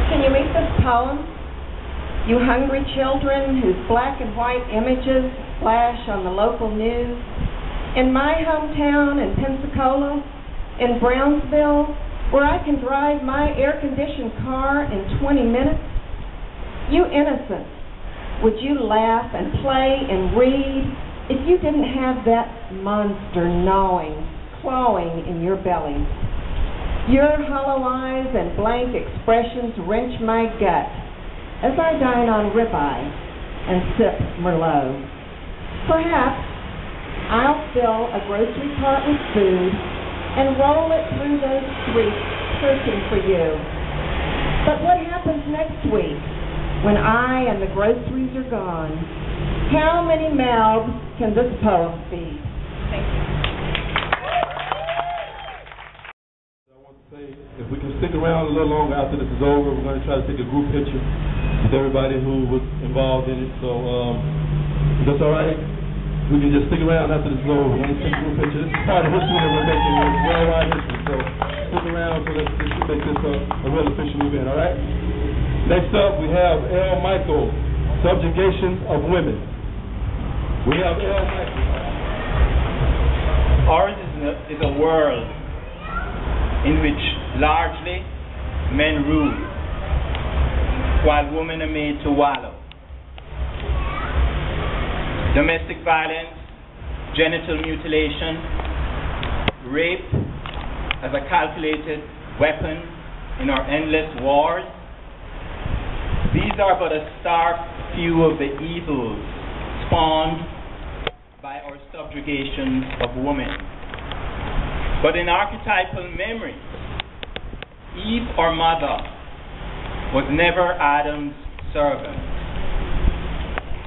Can you read this poem? You hungry children whose black and white images flash on the local news. In my hometown in Pensacola, in Brownsville, where I can drive my air-conditioned car in 20 minutes, you innocents, would you laugh and play and read if you didn't have that monster gnawing, clawing in your belly? Your hollow eyes and blank expressions wrench my gut as I dine on ribeye and sip Merlot. Perhaps I'll fill a grocery cart with food and roll it through those streets searching for you. But what happens next week? When I and the groceries are gone, how many mouths can this poem feed? Thank you. I want to say, if we can stick around a little longer after this is over, we're going to try to take a group picture with everybody who was involved in it. So, if that's all right, we can just stick around after this is over. We're going to take a group picture. This is part of history that we're making. It's worldwide history. So, stick around so let's make this a real official event, all right? Next up, we have L. Michael, Subjugation of Women. We have L. Michael. Ours is a world in which largely men rule, while women are made to wallow. Domestic violence, genital mutilation, rape as a calculated weapon in our endless wars. These are but a stark few of the evils spawned by our subjugations of women. But in archetypal memory, Eve, our mother, was never Adam's servant.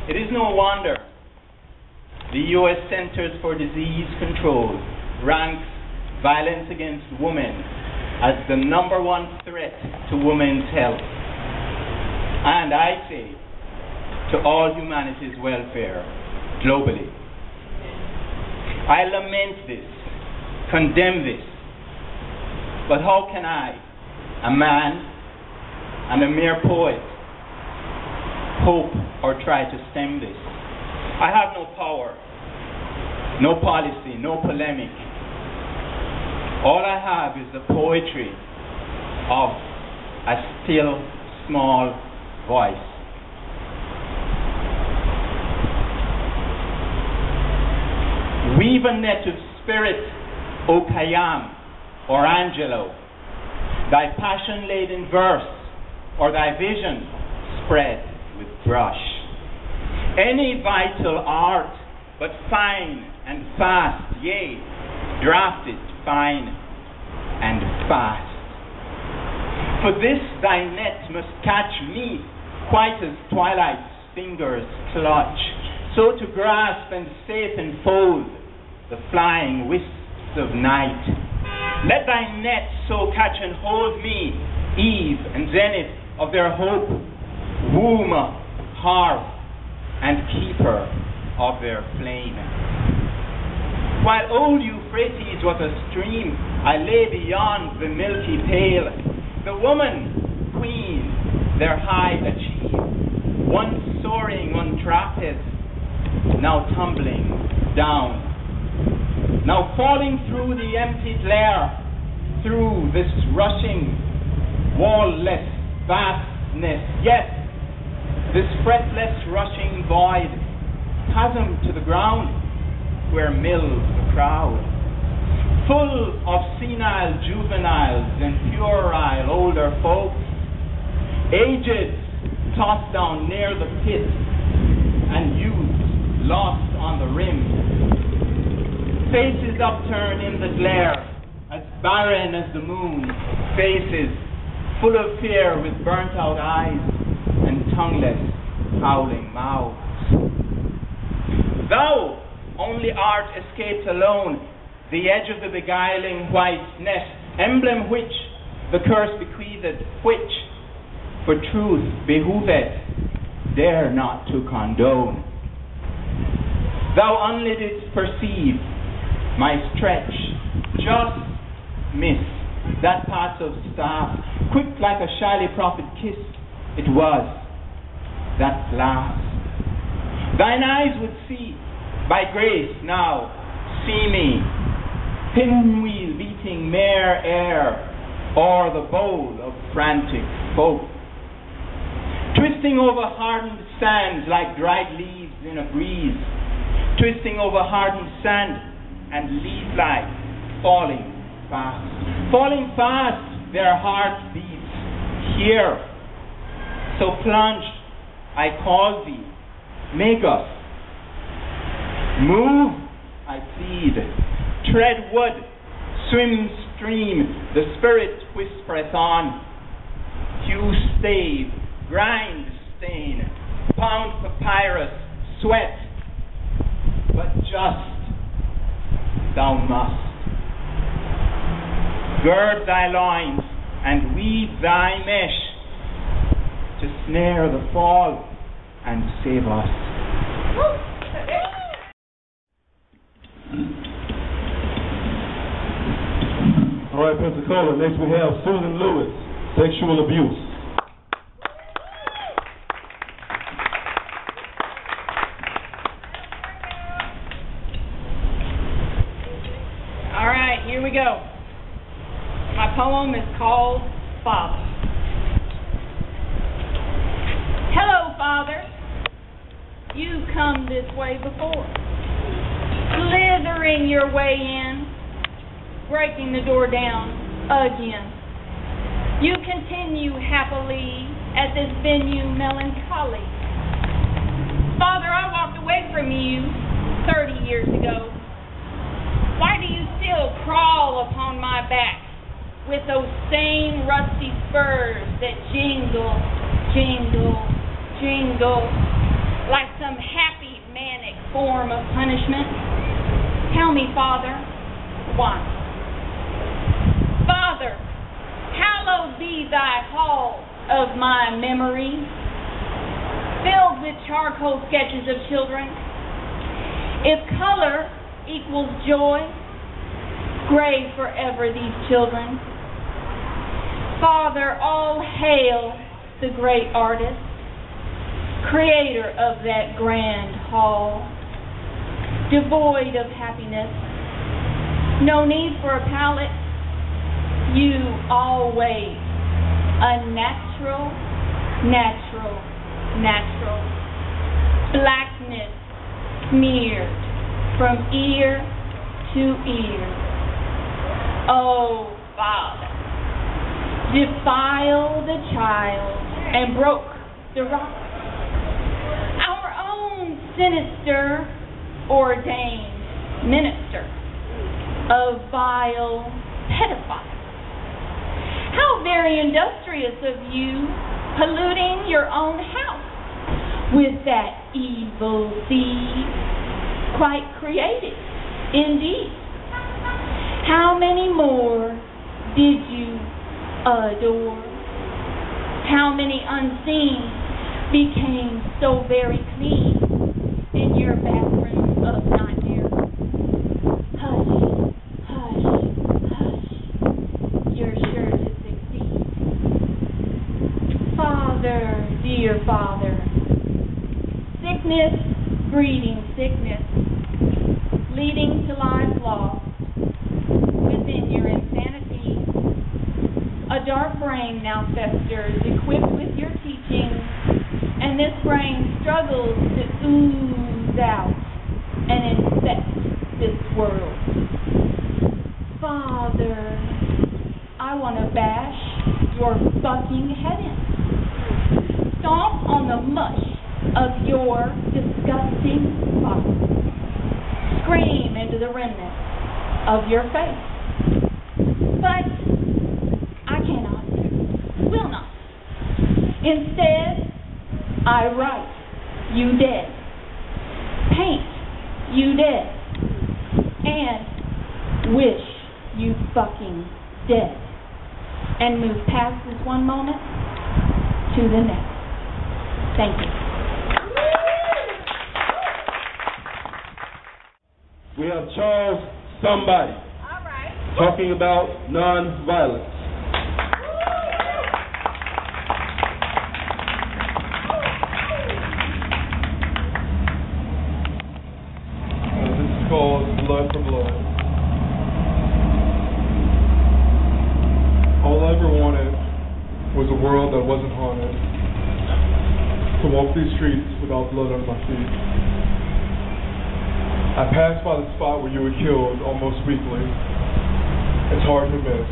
It is no wonder the U.S. Centers for Disease Control ranks violence against women as the #1 threat to women's health. And I say to all humanity's welfare globally, I lament this, condemn this, but how can I, a man and a mere poet, hope or try to stem this? I have no power, no policy, no polemic. All I have is the poetry of a still small voice. Weave a net of spirit, O Khayyam or Angelo, thy passion-laden verse or thy vision spread with brush. Any vital art, but fine and fast, yea, drafted fine and fast. For this thy net must catch me, quite as twilight's fingers clutch, so to grasp and safe enfold the flying wisps of night. Let thy net so catch and hold me, eve and zenith of their hope, womb, hearth, and keeper of their flame. While old Euphrates was a stream, I lay beyond the milky pale. The woman, queen, their high achieve, once soaring on trapeze, now tumbling down, now falling through the emptied lair, through this rushing, wall-less vastness, yes, this breathless rushing void, chasm to the ground, where mills the crowd, full of senile juveniles and puerile older folks, aged tossed down near the pit, and youths lost on the rim, faces upturned in the glare, as barren as the moon, faces full of fear with burnt out eyes and tongueless, howling mouths. Thou only art escaped alone, the edge of the beguiling white net, emblem which the curse bequeathed, which for truth behooved, dare not to condone. Thou only didst perceive my stretch, just miss that part of staff, quick like a shyly prophet kiss, it was that last. Thine eyes would see, by grace now, see me, pinwheel beating mere air, o'er the bowl of frantic folk, twisting over hardened sands like dried leaves in a breeze, twisting over hardened sand and leaf-like, falling fast, their heart beats here. So plunged, I call thee, make us. Move, I plead, tread wood, swim stream, the spirit whispereth on. Hew stave, grind stain, pound papyrus, sweat, but just thou must. Gird thy loins and weave thy mesh to snare the fall and save us. All right, Pensacola. Next we have Susan Lewis, Sexual Abuse. All right, here we go. My poem is called Father. Hello, Father. You've come this way before, slithering your way in, breaking the door down again. You continue happily at this venue melancholy. Father, I walked away from you 30 years ago. Why do you still crawl upon my back with those same rusty spurs that jingle, jingle, jingle, like some happy manic form of punishment? Tell me, Father, why? Father, hallowed be thy hall of my memory, filled with charcoal sketches of children. If color equals joy, grave forever these children. Father, all hail the great artist, creator of that grand hall, devoid of happiness, no need for a palette, you always a natural, blackness smeared from ear to ear. Oh, Father, defile the child and broke the rock. Our own sinister ordained minister of vile pedophile. How very industrious of you, polluting your own house with that evil seed. Quite creative, indeed. How many more did you adore? How many unseen became so very clean in your bathroom of nightmare? Hush, hush, hush, you're sure to succeed. Father, dear Father, sickness breeding sickness, leading to life lost within your insanity. A dark brain now festers, equipped with your teachings, and this brain struggles to ooze out and infect this world. Father, I want to bash your fucking head in. Stomp on the mush of your disgusting body. Scream into the remnant of your face. But I cannot, will not. Instead, I write you dead, paint you dead, and wish you fucking dead, and move past this one moment to the next. Thank you. We have Charles Somebody talking about nonviolence. This is called Blood for Blood. All I ever wanted was a world that wasn't haunted, to walk these streets without blood on my feet. I passed by the spot where you were killed almost weekly. It's hard to miss.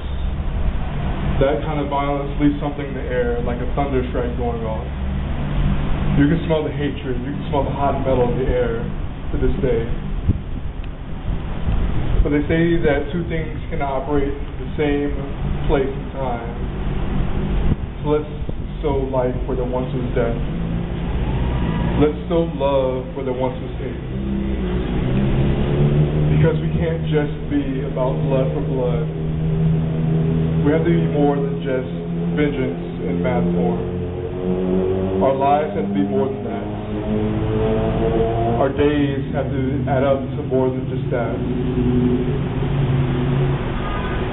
That kind of violence leaves something in the air, like a thunder strike going off. You can smell the hatred, you can smell the hot metal of the air to this day. But they say that two things can operate in the same place and time. So let's sow life where there once was death. Let's sow love where there once was hate. Because we can't just be about blood for blood. We have to be more than just vengeance in math form. Our lives have to be more than that. Our days have to add up to more than just that.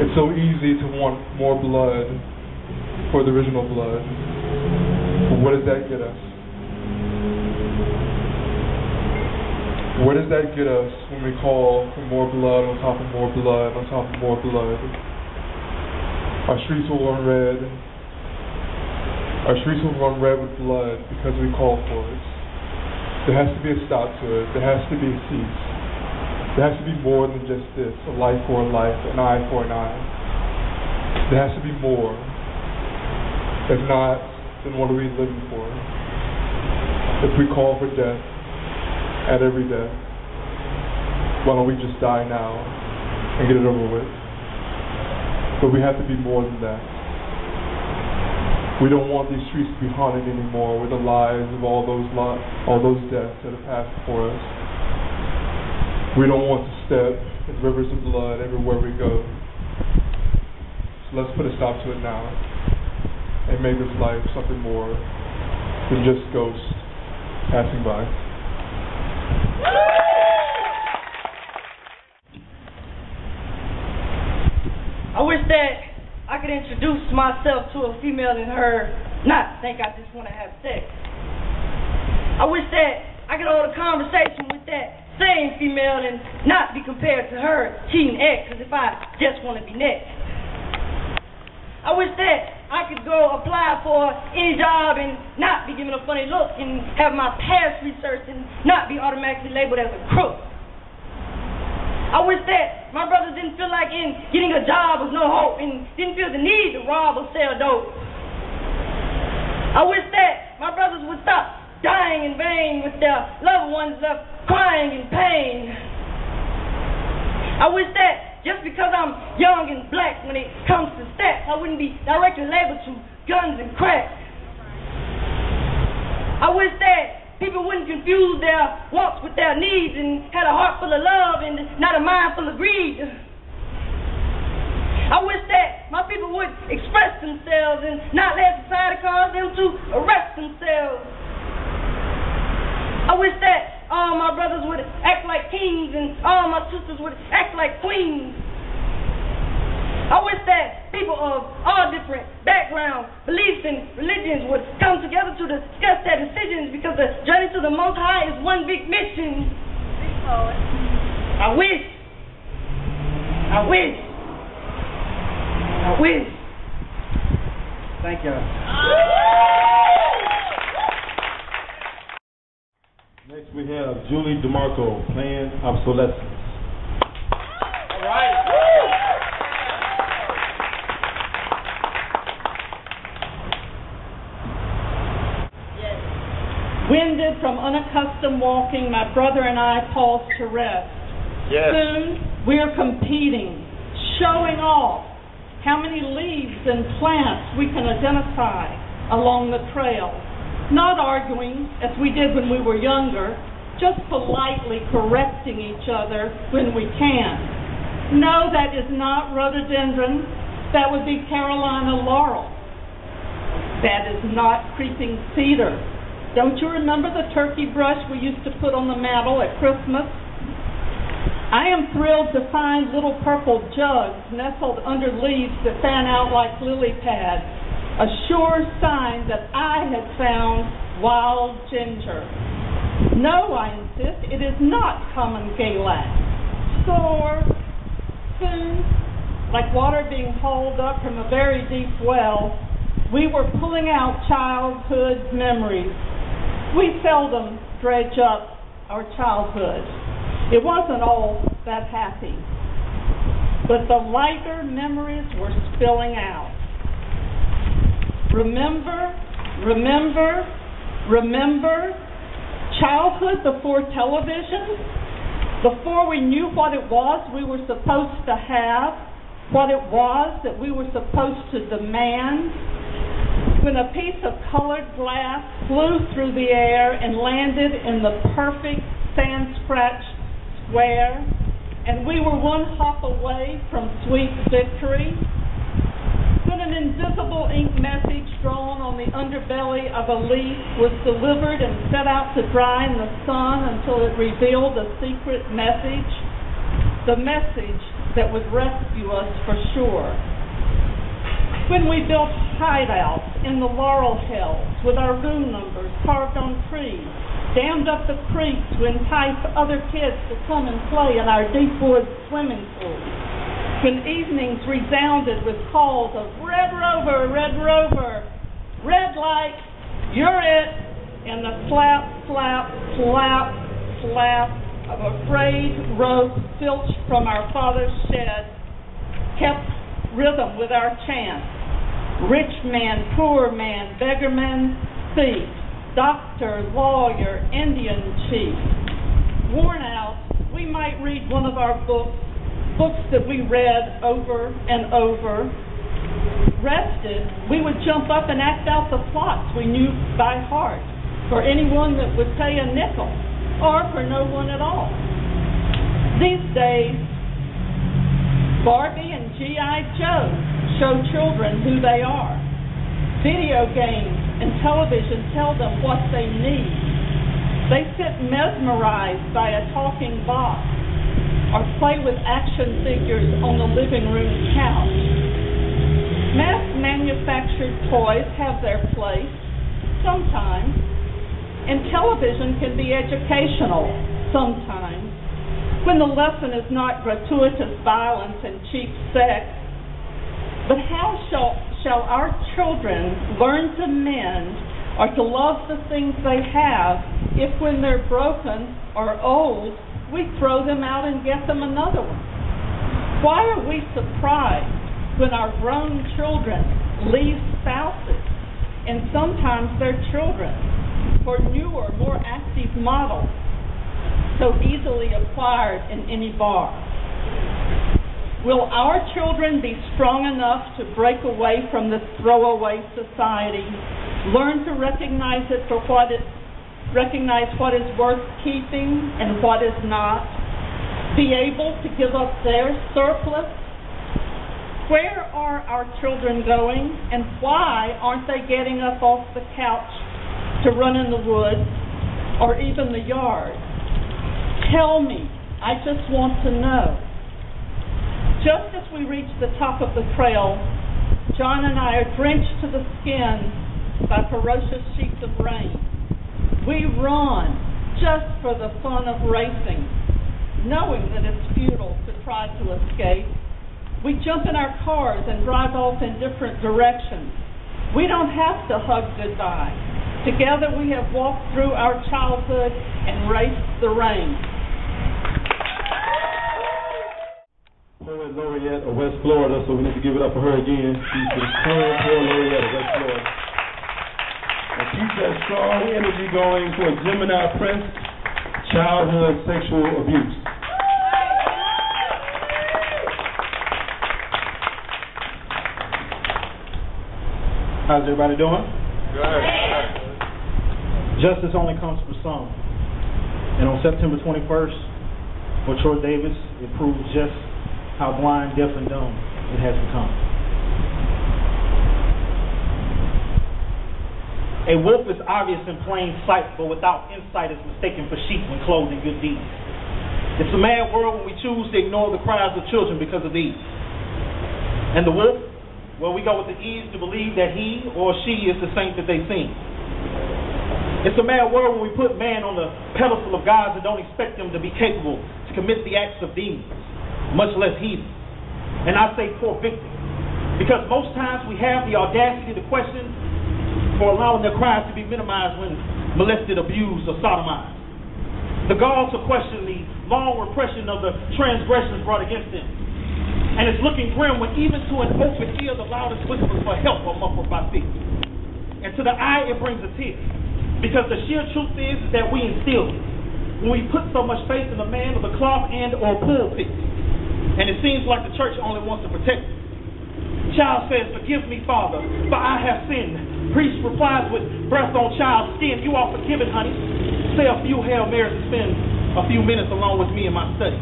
It's so easy to want more blood for the original blood. But what does that get us? Where does that get us when we call for more blood on top of more blood on top of more blood? Our streets will run red. Our streets will run red with blood because we call for it. There has to be a stop to it. There has to be a cease. There has to be more than just this, a life for a life, an eye for an eye. There has to be more. If not, then what are we living for? If we call for death at every death, why don't we just die now and get it over with? But we have to be more than that. We don't want these streets to be haunted anymore with the lives of all those deaths that have passed before us. We don't want to step in rivers of blood everywhere we go. So let's put a stop to it now and make this life something more than just ghosts passing by. I wish that I could introduce myself to a female and her not think I just want to have sex. I wish that I could hold a conversation with that same female and not be compared to her cheating ex as if I just want to be next. I wish that I could go apply for any job and not be given a funny look and have my past researched and not be automatically labeled as a crook. I wish that my brothers didn't feel like in getting a job was no hope and didn't feel the need to rob or sell dope. I wish that my brothers would stop dying in vain with their loved ones left crying in pain. I wish that just because I'm young and black when it comes to stats, I wouldn't be directly labeled to guns and crack. I wish that people wouldn't confuse their wants with their needs and had a heart full of love and not a mind full of greed. I wish that my people would express themselves and not let society cause them to arrest themselves. I wish that all my brothers would act like kings and all my sisters would act like queens. I wish that people of all different backgrounds, beliefs, and religions would come together to discuss their decisions because the journey to the Most High is one big mission. I wish. Thank you. Next we have Julie DeMarco playing Obsolescence. All right. Winded from unaccustomed walking, my brother and I paused to rest. Yes. Soon, we're competing, showing off how many leaves and plants we can identify along the trail. Not arguing, as we did when we were younger, just politely correcting each other when we can. No, that is not rhododendron. That would be Carolina laurel. That is not creeping cedar. Don't you remember the turkey brush we used to put on the mantle at Christmas? I am thrilled to find little purple jugs nestled under leaves that fan out like lily pads, a sure sign that I had found wild ginger. No, I insist, it is not common galax. Sore, soon, like water being hauled up from a very deep well, we were pulling out childhood memories. We seldom dredge up our childhood. It wasn't all that happy. But the lighter memories were spilling out. Remember childhood before television? Before we knew what it was we were supposed to have, what it was that we were supposed to demand? When a piece of colored glass flew through the air and landed in the perfect sand-scratched square, and we were one hop away from sweet victory. When an invisible ink message drawn on the underbelly of a leaf was delivered and set out to dry in the sun until it revealed a secret message, the message that would rescue us for sure. When we built hideouts in the laurel hills with our room numbers carved on trees, dammed up the creek to entice other kids to come and play in our deep woods swimming pool. When evenings resounded with calls of Red Rover, Red Rover, red light, you're it, and the slap, slap, slap, slap of a frayed rope filched from our father's shed kept rhythm with our chant. Rich man, poor man, beggar man, thief, doctor, lawyer, Indian chief. Worn out, we might read one of our books that we read over and over. Rested, we would jump up and act out the plots we knew by heart for anyone that would pay a nickel, or for no one at all. These days, Barbie and G.I. Joe show children who they are. Video games and television tell them what they need. They sit mesmerized by a talking box or play with action figures on the living room couch. Mass-manufactured toys have their place sometimes, and television can be educational sometimes, when the lesson is not gratuitous violence and cheap sex. But how shall our children learn to mend or to love the things they have if when they're broken or old, we throw them out and get them another one? Why are we surprised when our grown children leave spouses and sometimes their children for newer, more active models so easily acquired in any bar? Will our children be strong enough to break away from this throwaway society, learn to recognize it for what recognize what is worth keeping and what is not, be able to give up their surplus? Where are our children going, and why aren't they getting up off the couch to run in the woods or even the yard? Tell me, I just want to know. Just as we reach the top of the trail, John and I are drenched to the skin by ferocious sheets of rain. We run just for the fun of racing, knowing that it's futile to try to escape. We jump in our cars and drive off in different directions. We don't have to hug goodbye. Together we have walked through our childhood and raced the rain. Poet Laureate of West Florida, so we need to give it up for her again. She's the current Poet Laureate of West Florida. And keep that strong energy going for Gemini Prince, childhood sexual abuse. How's everybody doing? Good. Justice only comes for some. And on September 21st, for Troy Davis, it proves just how blind, deaf, and dumb it has become. A wolf is obvious in plain sight, but without insight is mistaken for sheep when clothed in good deeds. It's a mad world when we choose to ignore the cries of children because of these. And the wolf, well, we go with the ease to believe that he or she is the saint that they seem. It's a mad world when we put man on the pedestal of gods and don't expect them to be capable to commit the acts of demons, much less heathen. And I say poor victim, because most times we have the audacity to question for allowing their cries to be minimized when molested, abused, or sodomized. The gall to question the long repression of the transgressions brought against them. And it's looking grim when even to an open ear the loudest whispers for help are muffled by fear. And to the eye it brings a tear, because the sheer truth is that we instill it when we put so much faith in the man of the cloth and or pulpit. And it seems like the church only wants to protect us. Child says, "Forgive me, Father, for I have sinned." Priest replies with breath on child's skin, "You are forgiven, honey. Say a few Hail Marys and spend a few minutes along with me in my study."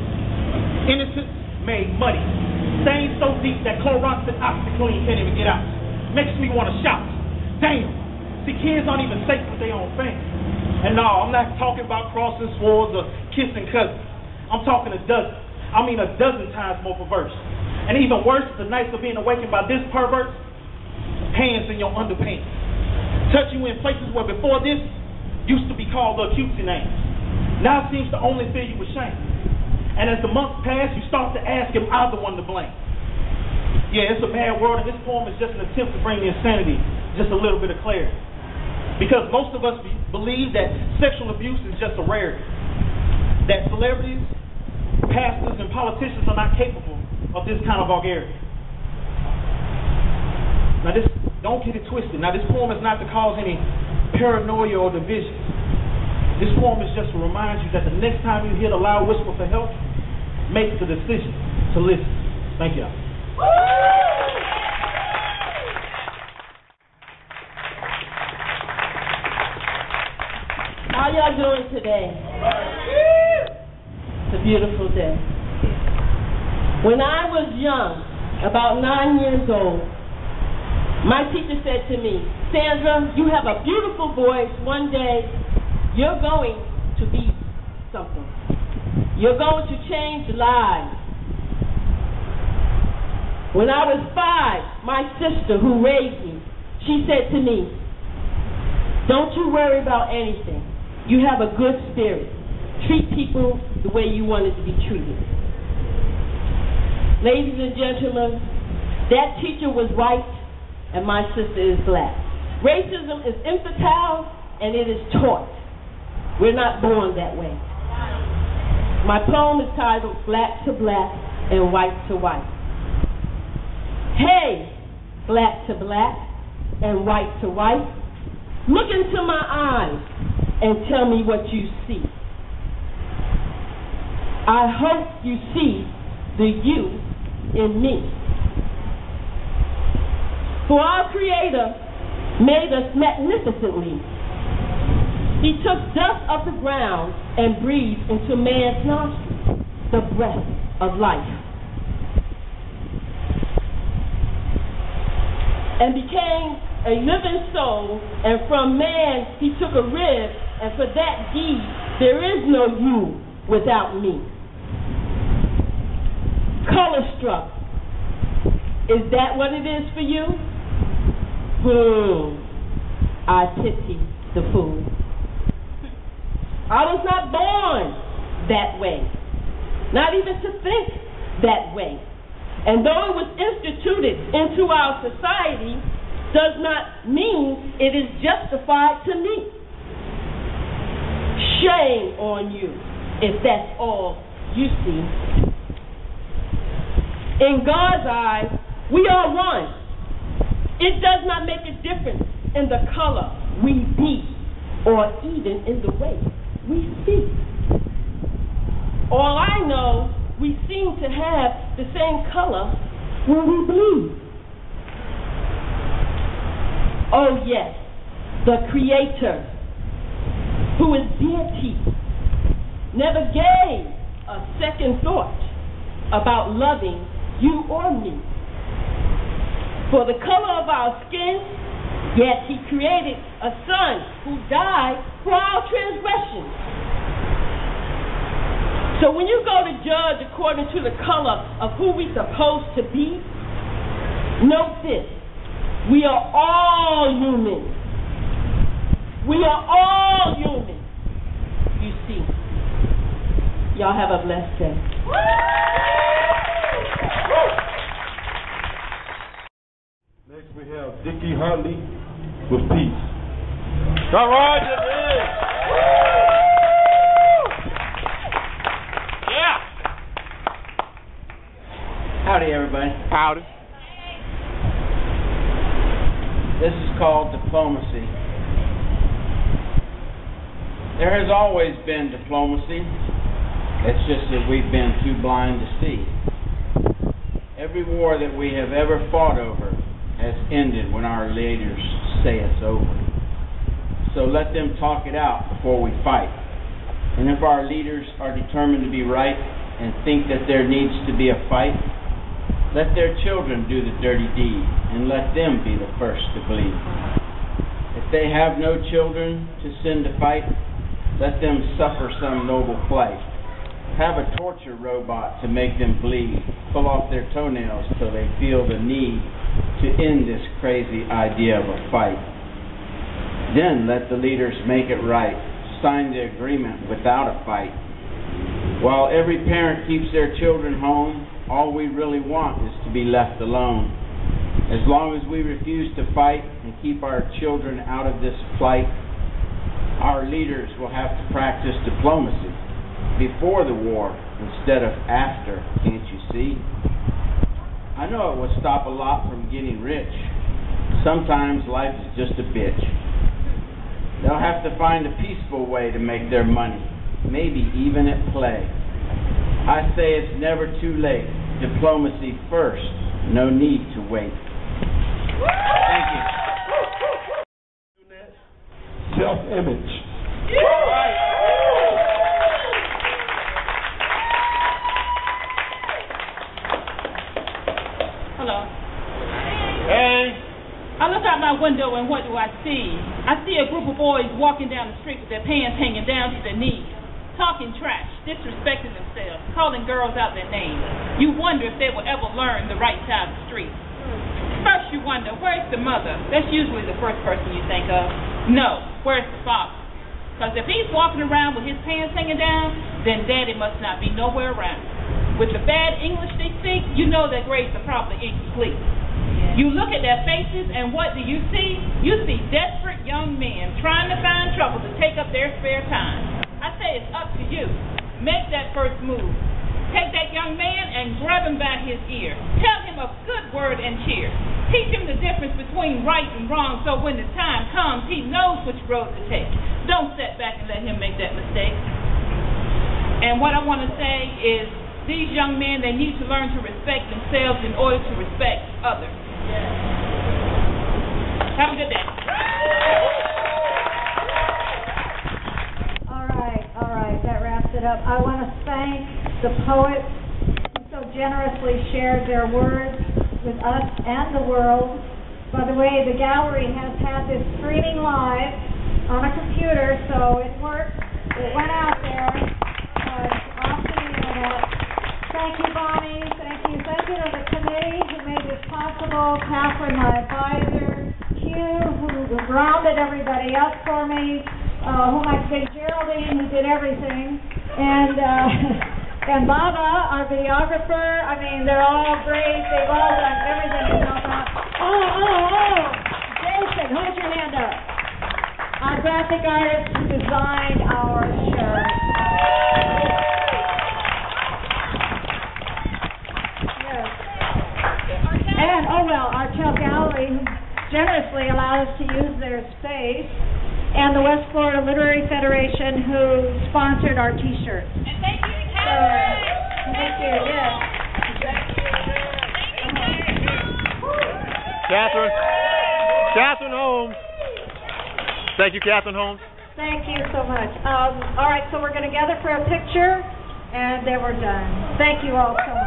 Innocence made muddy. Stains so deep that Clorox and OxyClean can't even get out. Makes me want to shout. Damn. See, kids aren't even safe with their own family. And no, I'm not talking about crossing swords or kissing cousins. I'm talking a dozen times more perverse. And even worse, the nights of being awakened by this pervert, hands in your underpants. Touch you in places where before this used to be called the cutesy names. Now it seems to only fill you with shame. And as the months pass, you start to ask, am I the one to blame? Yeah, it's a mad world, and this poem is just an attempt to bring the insanity just a little bit of clarity. Because most of us believe that sexual abuse is just a rarity. That celebrities, pastors, and politicians are not capable of this kind of vulgarity. Now don't get it twisted. Now this poem is not to cause any paranoia or division. This poem is just to remind you that the next time you hear the loud whisper for help, make the decision to listen. Thank you. How y'all doing today? It's a beautiful day. When I was young, about 9 years old, my teacher said to me, "Sandra, you have a beautiful voice. One day, you're going to be something. You're going to change lives." When I was 5, my sister who raised me, she said to me, "Don't you worry about anything. You have a good spirit. Treat people the way you wanted to be treated." Ladies and gentlemen, that teacher was white and my sister is black. Racism is infantile and it is taught. We're not born that way. My poem is titled "Black to Black and White to White." Hey, black to black and white to white, look into my eyes and tell me what you see. I hope you see the you in me. For our Creator made us magnificently. He took dust of the ground and breathed into man's nostrils the breath of life. And became a living soul, and from man he took a rib, and for that deed there is no you without me. Color struck, is that what it is for you? I pity the fool. I was not born that way, not even to think that way. And though it was instituted into our society, does not mean it is justified to me. Shame on you if that's all you see. In God's eyes, we are one. It does not make a difference in the color we be or even in the way we speak. All I know, we seem to have the same color when we bleed. Oh yes, the Creator, who is deity, never gave a second thought about loving you or me. For the color of our skin, yet he created a son who died for our transgressions. So when you go to judge according to the color of who we're supposed to be, note this: we are all human. We are all human. You see. Y'all have a blessed day. Next we have Dicky Hartly with Peace. All right, yeah. Howdy, everybody. Howdy. This is called diplomacy. There has always been diplomacy. It's just that we've been too blind to see. Every war that we have ever fought over has ended when our leaders say it's over. So let them talk it out before we fight. And if our leaders are determined to be right and think that there needs to be a fight, let their children do the dirty deed and let them be the first to bleed. If they have no children to send to fight, let them suffer some noble plight. Have a torture robot to make them bleed, pull off their toenails till they feel the need to end this crazy idea of a fight. Then let the leaders make it right, sign the agreement without a fight. While every parent keeps their children home, all we really want is to be left alone. As long as we refuse to fight and keep our children out of this plight, our leaders will have to practice diplomacy before the war instead of after, can't you see? I know it would stop a lot from getting rich. Sometimes life is just a bitch. They'll have to find a peaceful way to make their money, maybe even at play. I say it's never too late. Diplomacy first, no need to wait. Thank you. Self-image. Hello. Hey. I look out my window and what do I see? I see a group of boys walking down the street with their pants hanging down to their knees, talking trash, disrespecting themselves, calling girls out their names. You wonder if they will ever learn the right side of the street. First you wonder, where's the mother? That's usually the first person you think of. No, where's the father? Because if he's walking around with his pants hanging down, then daddy must not be nowhere around. With the bad English they speak, you know their grades are probably incomplete. You look at their faces and what do you see? You see desperate young men trying to find trouble to take up their spare time. I say it's up to you. Make that first move. Take that young man and grab him by his ear. Tell him a good word and cheer. Teach him the difference between right and wrong so when the time comes, he knows which road to take. Don't sit back and let him make that mistake. And what I want to say is these young men, they need to learn to respect themselves in order to respect others. Have a good day. All right, that wraps it up. I want to thank the poets who so generously shared their words with us and the world. By the way, the gallery has had this streaming live on a computer, so it worked. It went out there. It's off the internet. Thank you, Bonnie. Thank you. Thank you to the committee who made this possible. Katherine, my advisor. Hugh, who grounded everybody up for me. Whom I say Geraldine, who did everything. And Baba, our videographer. I mean, they're all great. They've all done everything to help out. Oh. Jason, hold your hand up. Our graphic artist who designed our shirt. Yes. And, our gallery, who generously allowed us to use their space. And the West Florida Literary Federation, who sponsored our T-shirts. And thank you to Katherine. Thank you, yes. Katherine Holmes. Thank you, Katherine Holmes. Thank you so much. All right, so we're going to gather for a picture, and then we're done. Thank you all so much.